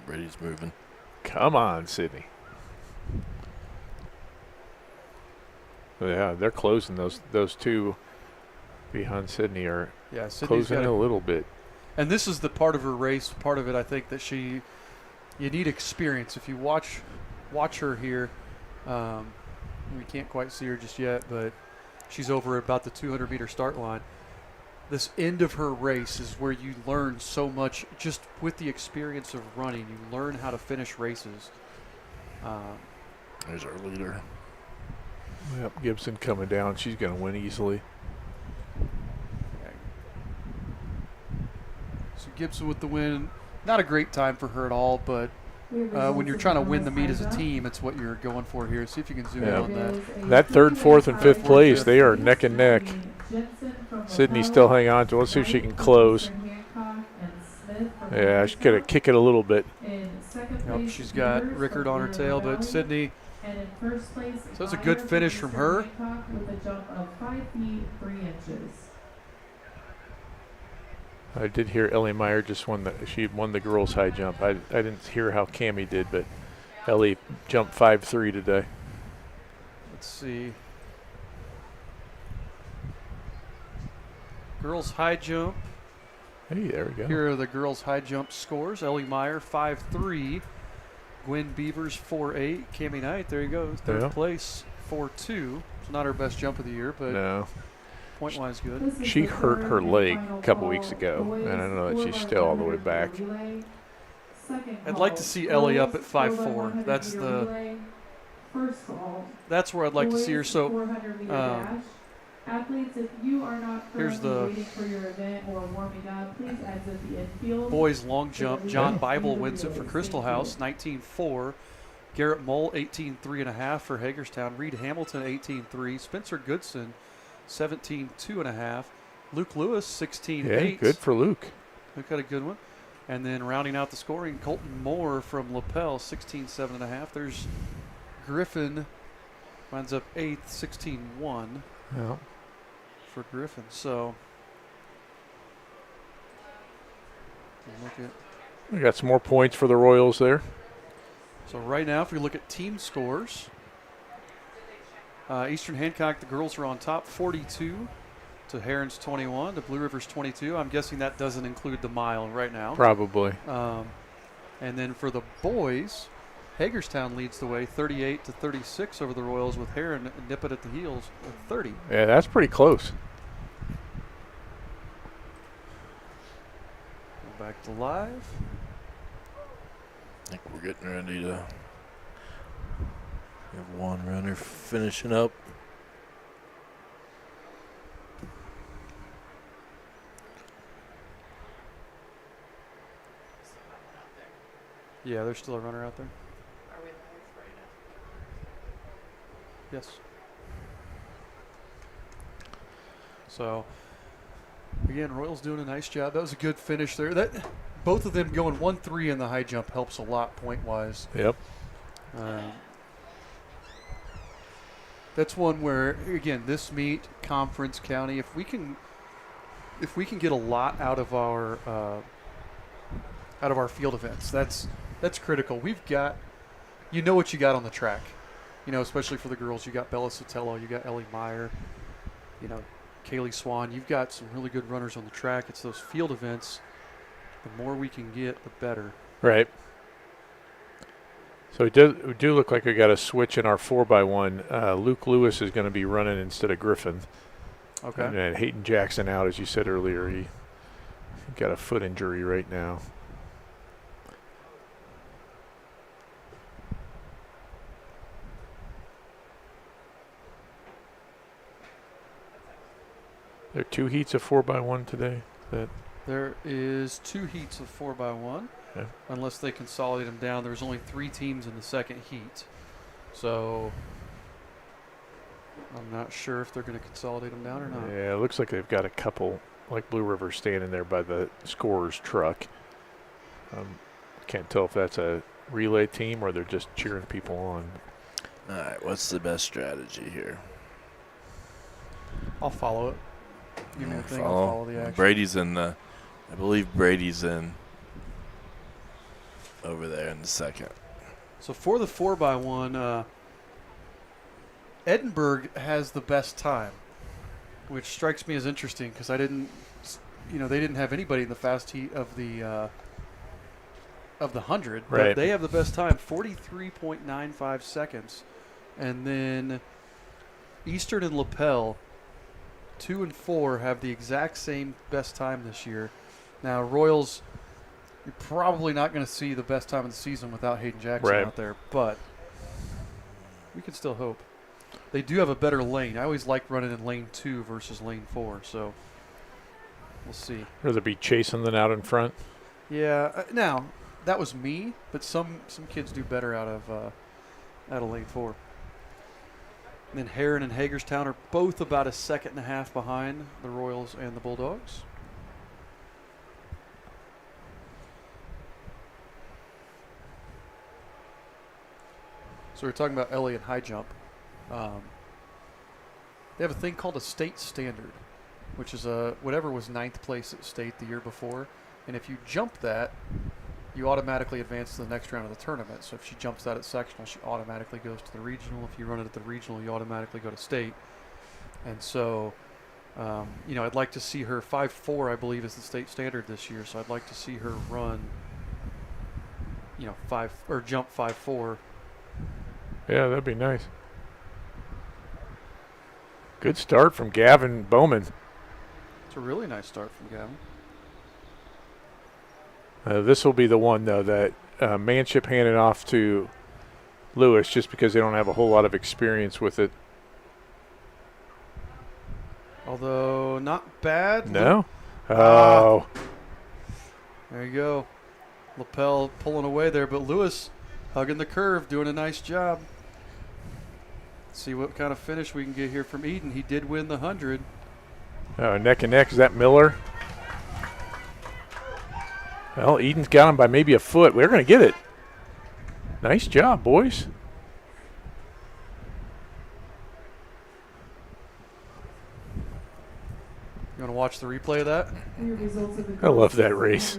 Brady's moving. Come on, Sydney. Yeah, they're closing those two behind Sydney are closing in a little bit. And this is the part of her race, part of it I think that you need experience. If you watch her here, we can't quite see her just yet, but she's over at about the 200-meter start line. This end of her race is where you learn so much just with the experience of running. You learn how to finish races. There's our leader. Yep, Gibson coming down. She's going to win easily. So Gibson with the win. Not a great time for her at all, but when you're trying to win the meet as a team, it's what you're going for here. See if you can zoom in on that. That third, fourth, and fifth place, they are neck and neck. Sydney's still hanging on to it. Let's see if she can close. Yeah, she's going to kick it a little bit. Yep, she's got Rickard on her tail, but Sydney. So it's a good finish from her. I did hear Ellie Meyer she won the girls' high jump. I didn't hear how Cammie did, but Ellie jumped 5.3 today. Let's see. Girls high jump. Hey, there we go. Here are the girls high jump scores. Ellie Meyer 5'3". Gwen Beavers 4'8". Cami Knight, there you go, third Yeah. place 4'2". It's not her best jump of the year, but No. point-wise good. This is She the hurt third her and leg final a couple call. weeks ago, Boys and I don't know that 4 she's by still all the way 100 back. meter relay. Second I'd call, like to see Ellie up at girls 4 by 5'4". 100 That's meter the relay. First call. that's where I'd like to see her. Boys So 400 meter um, dash. Athletes, if you are not here's currently the waiting for your event or warming up, please exit the infield. boys long jump. John Yeah. Bible wins it for Crystal House, 19.4. Garrett Mole, 18.3.5 for Hagerstown. Reed Hamilton, 18.3. Spencer Goodson, 17.2.5. Luke Lewis, 16.8. Yeah, good for Luke. Luke got a good one. And then rounding out the scoring, Colton Moore from Lapel, 16.7.5. There's Griffin, winds up 8th, 16.1 Yeah. for Griffin. So, look at. We got some more points for the Royals there. So right now, if we look at team scores, Eastern Hancock, the girls are on top, 42 to Heron's 21 to Blue River's 22. I'm guessing that doesn't include the mile right now. Probably. And then for the boys, Hagerstown leads the way, 38 to 36 over the Royals, with Heron nipping at the heels at 30. Yeah, that's pretty close. Go back to live. I think we're getting ready to have one runner finishing up. Yeah, there's still a runner out there. Yes. So, again, Royals doing a nice job. That was a good finish there. That both of them going 1-3 in the high jump helps a lot point-wise. Yep. That's one where, again, this meet, conference, county, if we can get a lot out of our field events, that's critical. We've got, you know what you got on the track, especially for the girls. You got Bella Sotelo, you got Ellie Meyer, Kaylee Swan. You've got some really good runners on the track. It's those field events. The more we can get, the better. Right. So we do look like we got a switch in our 4x1. Luke Lewis is going to be running instead of Griffin. Okay. And Hayden Jackson out, as you said earlier. He got a foot injury right now. There are 2 heats of 4x1 today. There is 2 heats of 4x1. Yeah. Unless they consolidate them down. There's only 3 teams in the second heat. So I'm not sure if they're going to consolidate them down or not. Yeah, it looks like they've got a couple, like Blue River, standing there by the scorer's truck. Can't tell if that's a relay team or they're just cheering people on. All right, what's the best strategy here? I'll follow it. Give me the thing. I'll follow the action. Brady's in the, I believe Brady's in over there in the second. So for the 4x1, Edinburgh has the best time, which strikes me as interesting because they didn't have anybody in the fast heat of the 100. Right. But they have the best time, 43.95 seconds. And then Eastern and Lapel, 2 and 4, have the exact same best time this year. Now, Royals, you're probably not going to see the best time of the season without Hayden Jackson Right. out there, but we can still hope. They do have a better lane. I always like running in lane 2 versus lane 4, so we'll see. Rather be chasing than out in front. Yeah. Now that was me, but some kids do better out of lane 4. And then Heron and Hagerstown are both about a second and a half behind the Royals and the Bulldogs. So we're talking about Ellie and high jump. They have a thing called a state standard, which is whatever was 9th place at state the year before. And if you jump that, you automatically advance to the next round of the tournament. So if she jumps that at sectional, she automatically goes to the regional. If you run it at the regional, you automatically go to state. And so You know, I'd like to see her 5.4, I believe, is the state standard this year. So I'd like to see her run, you know, jump 5.4. Yeah, that'd be nice. Good start from Gavin Bowman. It's a really nice start from Gavin. This will be the one, though, that Manship handed off to Lewis just because they don't have a whole lot of experience with it. Although not bad. No? Oh. There you go. Lapel pulling away there, but Lewis hugging the curve, doing a nice job. See what kind of finish we can get here from Eden. He did win the 100. Oh, neck and neck. Is that Miller? Well, Eden's got him by maybe a foot. We're going to get it. Nice job, boys. You want to watch the replay of that? I love that race.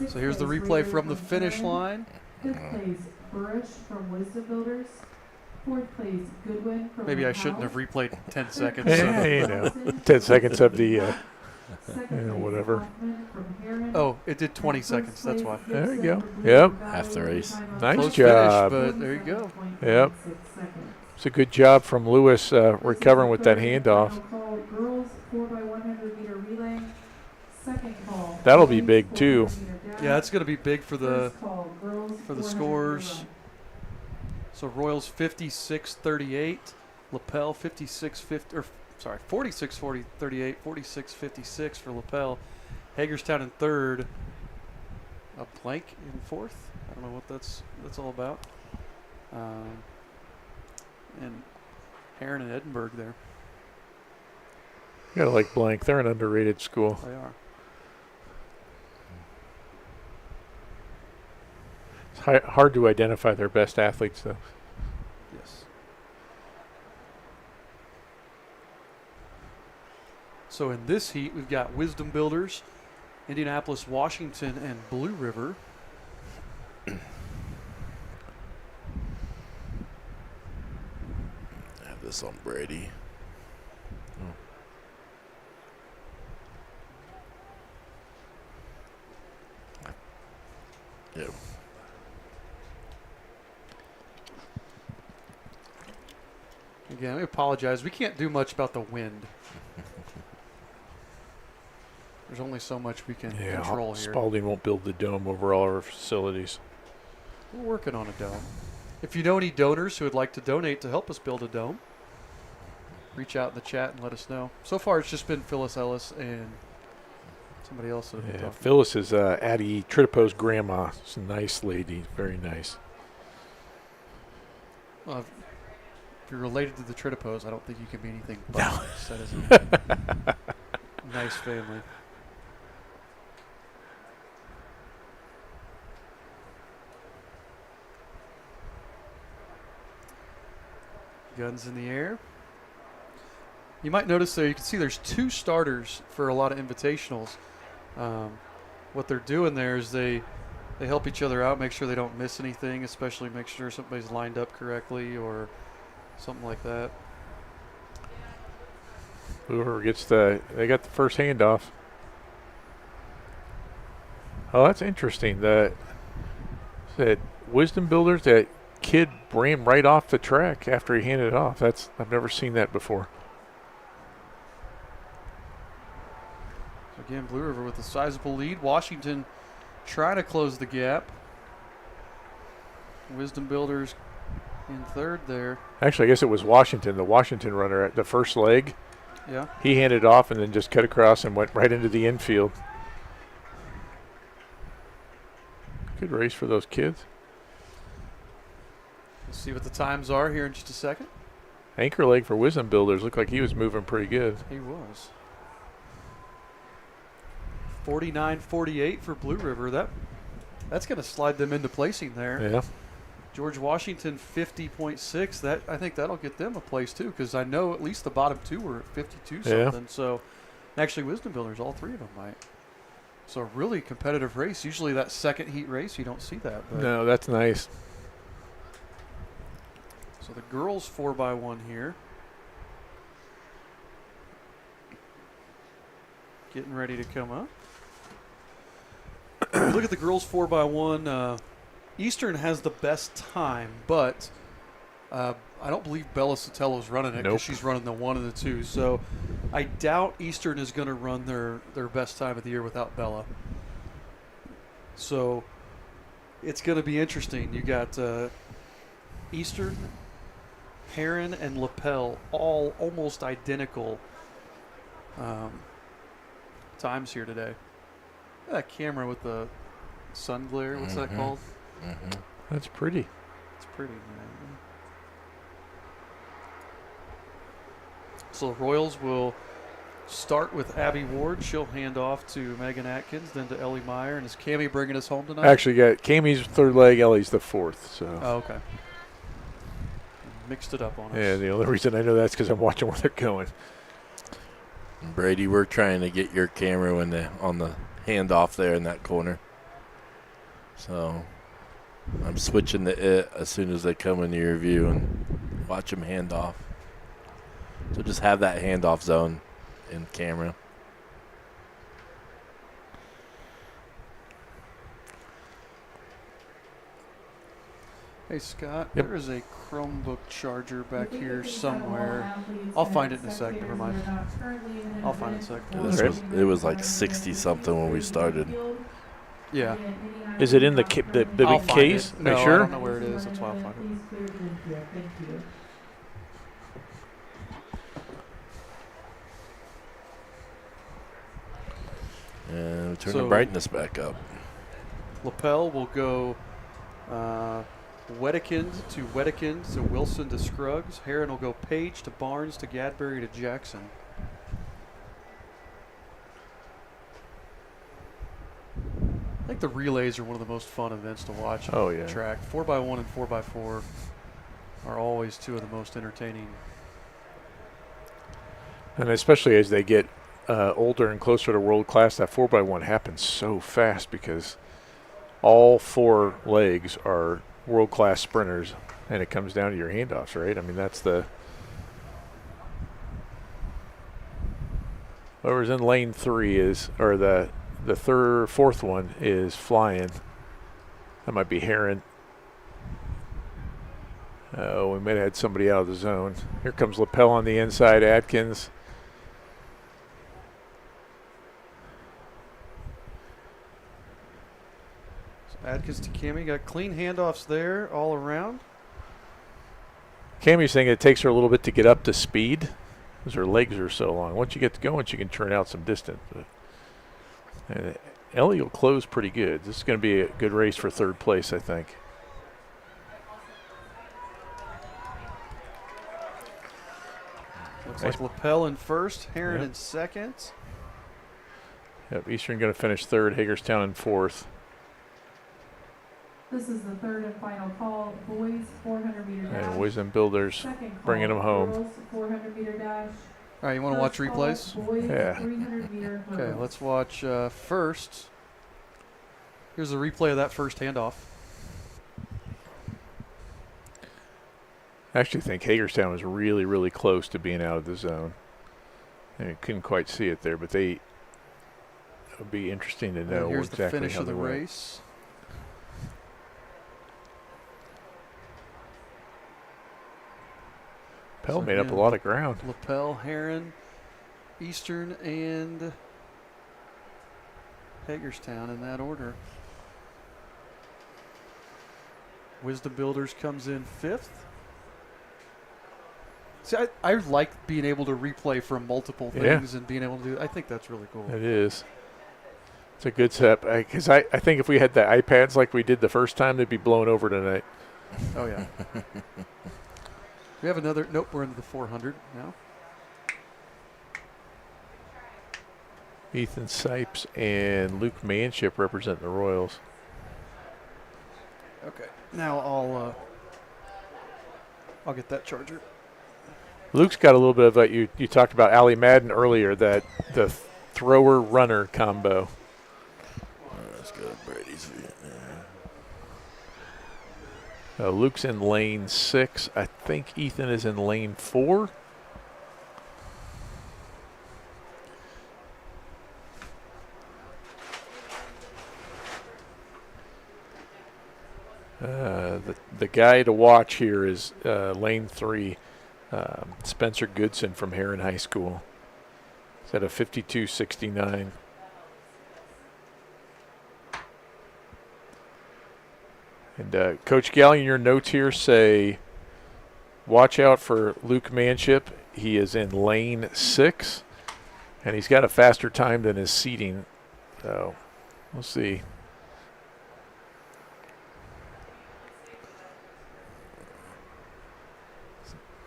So here's the replay from the finish line. Fifth place, Burrish from Wisdom Builders. Fourth place, Goodwin from Maybe I Lapel. shouldn't have replayed 10 seconds. Yeah, you know, 10 seconds of the, whatever. Oh, it did 20 seconds. That's why. There you go. Yep. Half the race. Nice Close job. finish, but there you go. Yep. It's a good job from Lewis recovering with that handoff. That'll be big, too. Yeah, it's going to be big for the scores. So Royals 56-38, Lapel 46-38, 46-56 for Lapel. Hagerstown in third, a blank in fourth. I don't know what that's all about. And Heron and Edinburgh there. You gotta like blank. They're an underrated school. They are. It's hard to identify their best athletes, though. Yes. So in this heat, we've got Wisdom Builders, Indianapolis, Washington, and Blue River. Have this on Brady. Yep. Again, I apologize. We can't do much about the wind. There's only so much we can control here. Spalding won't build the dome over all our facilities. We're working on a dome. If you know any donors who would like to donate to help us build a dome, reach out in the chat and let us know. So far, it's just been Phyllis Ellis and somebody else. Yeah, Phyllis is Addie Tritipo's grandma. She's a nice lady. Very nice. If you're related to the Tritipos, I don't think you can be anything but No. nice. That is a nice family. Guns in the air. You might notice there, you can see there's two starters for a lot of invitationals. What they're doing there is they help each other out, make sure they don't miss anything, especially make sure somebody's lined up correctly or something like that. Whoever gets they got the first handoff. Oh, that's interesting. That Wisdom Builders, that kid ran right off the track after he handed it off. I've never seen that before. So again, Blue River with a sizable lead. Washington trying to close the gap. Wisdom Builders in third there. Actually, I guess it was Washington, the Washington runner at the first leg. Yeah. He handed off and then just cut across and went right into the infield. Good race for those kids. We'll see what the times are here in just a second. Anchor leg for Wisdom Builders looked like he was moving pretty good. He was. 49-48 for Blue River. That's going to slide them into placing there. Yeah. George Washington 50.6. I think that'll get them a place too, because I know at least the bottom two were at 52 something. So actually, Wisdom Builders, all three of them might. So a really competitive race. Usually that second heat race, you don't see that. But No, that's nice. So the girls 4x1 here. getting ready to come up. If you look at the girls 4x1. Eastern has the best time, but I don't believe Bella Sotelo's running it because Nope. she's running the 1 and the 2. So I doubt Eastern is going to run their best time of the year without Bella. So it's going to be interesting. You got Eastern, Heron, and Lapel all almost identical times here today. That camera with the sun glare, what's that called? That's pretty. It's pretty, man. So the Royals will start with Abby Ward. She'll hand off to Megan Atkins, then to Ellie Meyer. And is Cammie bringing us home tonight? Actually, got Cammie's third leg, Ellie's the fourth. So. Oh, okay. Mixed it up on us. Yeah, the only reason I know that's because I'm watching where they're going. Brady, we're trying to get your camera on the handoff there in that corner. So I'm switching to it as soon as they come into your view and watch them hand off. So just have that handoff zone in camera. Hey, Scott, Yep. there is a Chromebook charger back here somewhere. I'll find it in a sec. Never mind. I'll find it in a sec. Yeah, it was like 60 something when we started. Yeah. Is it in the I'll big find case? it. No, Are you I sure? don't know where it is. That's why I'll find it. And we turn the So- brightness back up. Lapel will go Wedekind to Wilson to Scruggs. Heron will go Page to Barnes to Gadbury to Jackson. I think the relays are one of the most fun events to watch on Oh, the yeah. track. 4x1 and 4x4 are always two of the most entertaining. And especially as they get older and closer to world class, that 4x1 happens so fast because all 4 legs are world class sprinters, and it comes down to your handoffs, right? I mean, that's the whoever's in lane 3 is, or the fourth one is flying. That might be Heron. Oh, we might have had somebody out of the zone. Here comes Lapel on the inside, Atkins. Atkins to Cammie. Got clean handoffs there all around. Cammie's saying it takes her a little bit to get up to speed because her legs are so long. Once you get going, she can turn out some distance. But Ellie will close pretty good. This is going to be a good race for third place, I think. Looks Nice. like Lapel in first, Heron Yep. in second. Yep, Eastern going to finish third, Hagerstown in fourth. This is the third and final call. Boys 400 meter dash. And Wisdom Builders Second call, bringing them home. Girls 400 meter dash. All right, you want to watch First call, replays? Boys Yeah. 300 meter Okay, hurdles. let's watch first. Here's the replay of that first handoff. I actually think Hagerstown was really, really close to being out of the zone. And you couldn't quite see it there, but it would be interesting to And know here's exactly the finish how of the they went. race. Pell So made up a again, lot of ground. Lapel, Heron, Eastern, and Hagerstown in that order. Wisdom Builders comes in fifth. See, I like being able to replay from multiple Yeah. things and being able to do. I think that's really cool. It is. It's a good setup. Because I think if we had the iPads like we did the first time, they'd be blown over tonight. Oh yeah. We have another. Nope, we're into the 400 now. Ethan Sipes and Luke Manship representing the Royals. Okay. Now I'll get that charger. Luke's got a little bit of that. You talked about Allie Madden earlier, that the thrower-runner combo. Let's go to Brady's view. Luke's in lane 6. I think Ethan is in lane 4. The guy to watch here is lane 3, Spencer Goodson from Heron High School. He's at a 52.69. And Coach Gallion, your notes here say, watch out for Luke Manship. He is in lane 6, and he's got a faster time than his seating. So we'll see.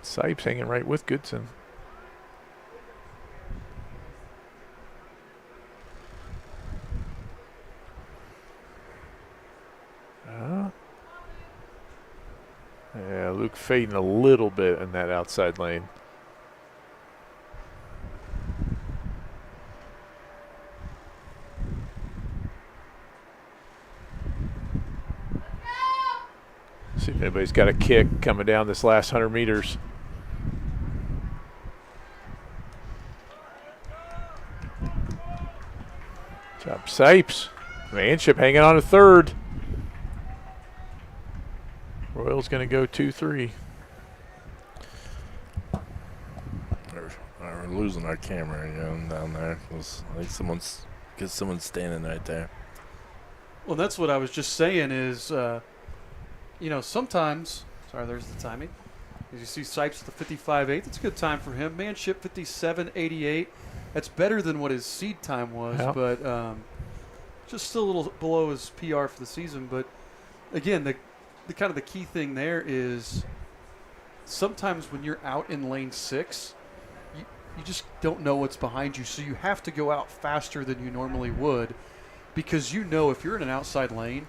Sipes hanging right with Goodson. Yeah, Luke fading a little bit in that outside lane. See if anybody's got a kick coming down this last 100 meters. Job Sipes. Manship hanging on to 3rd. Royal's going to go 2-3. We're losing our camera again down there. I think someone's standing right there. Well, that's what I was just saying is, sometimes, sorry, there's the timing. As you see Sipes at the 55.8, that's a good time for him. Manship 57.88. That's better than what his seed time was, but just still a little below his PR for the season. But again, the kind of the key thing there is sometimes when you're out in lane 6, you just don't know what's behind you, so you have to go out faster than you normally would, because if you're in an outside lane,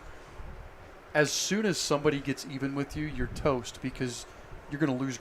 as soon as somebody gets even with you, you're toast, because you're going to lose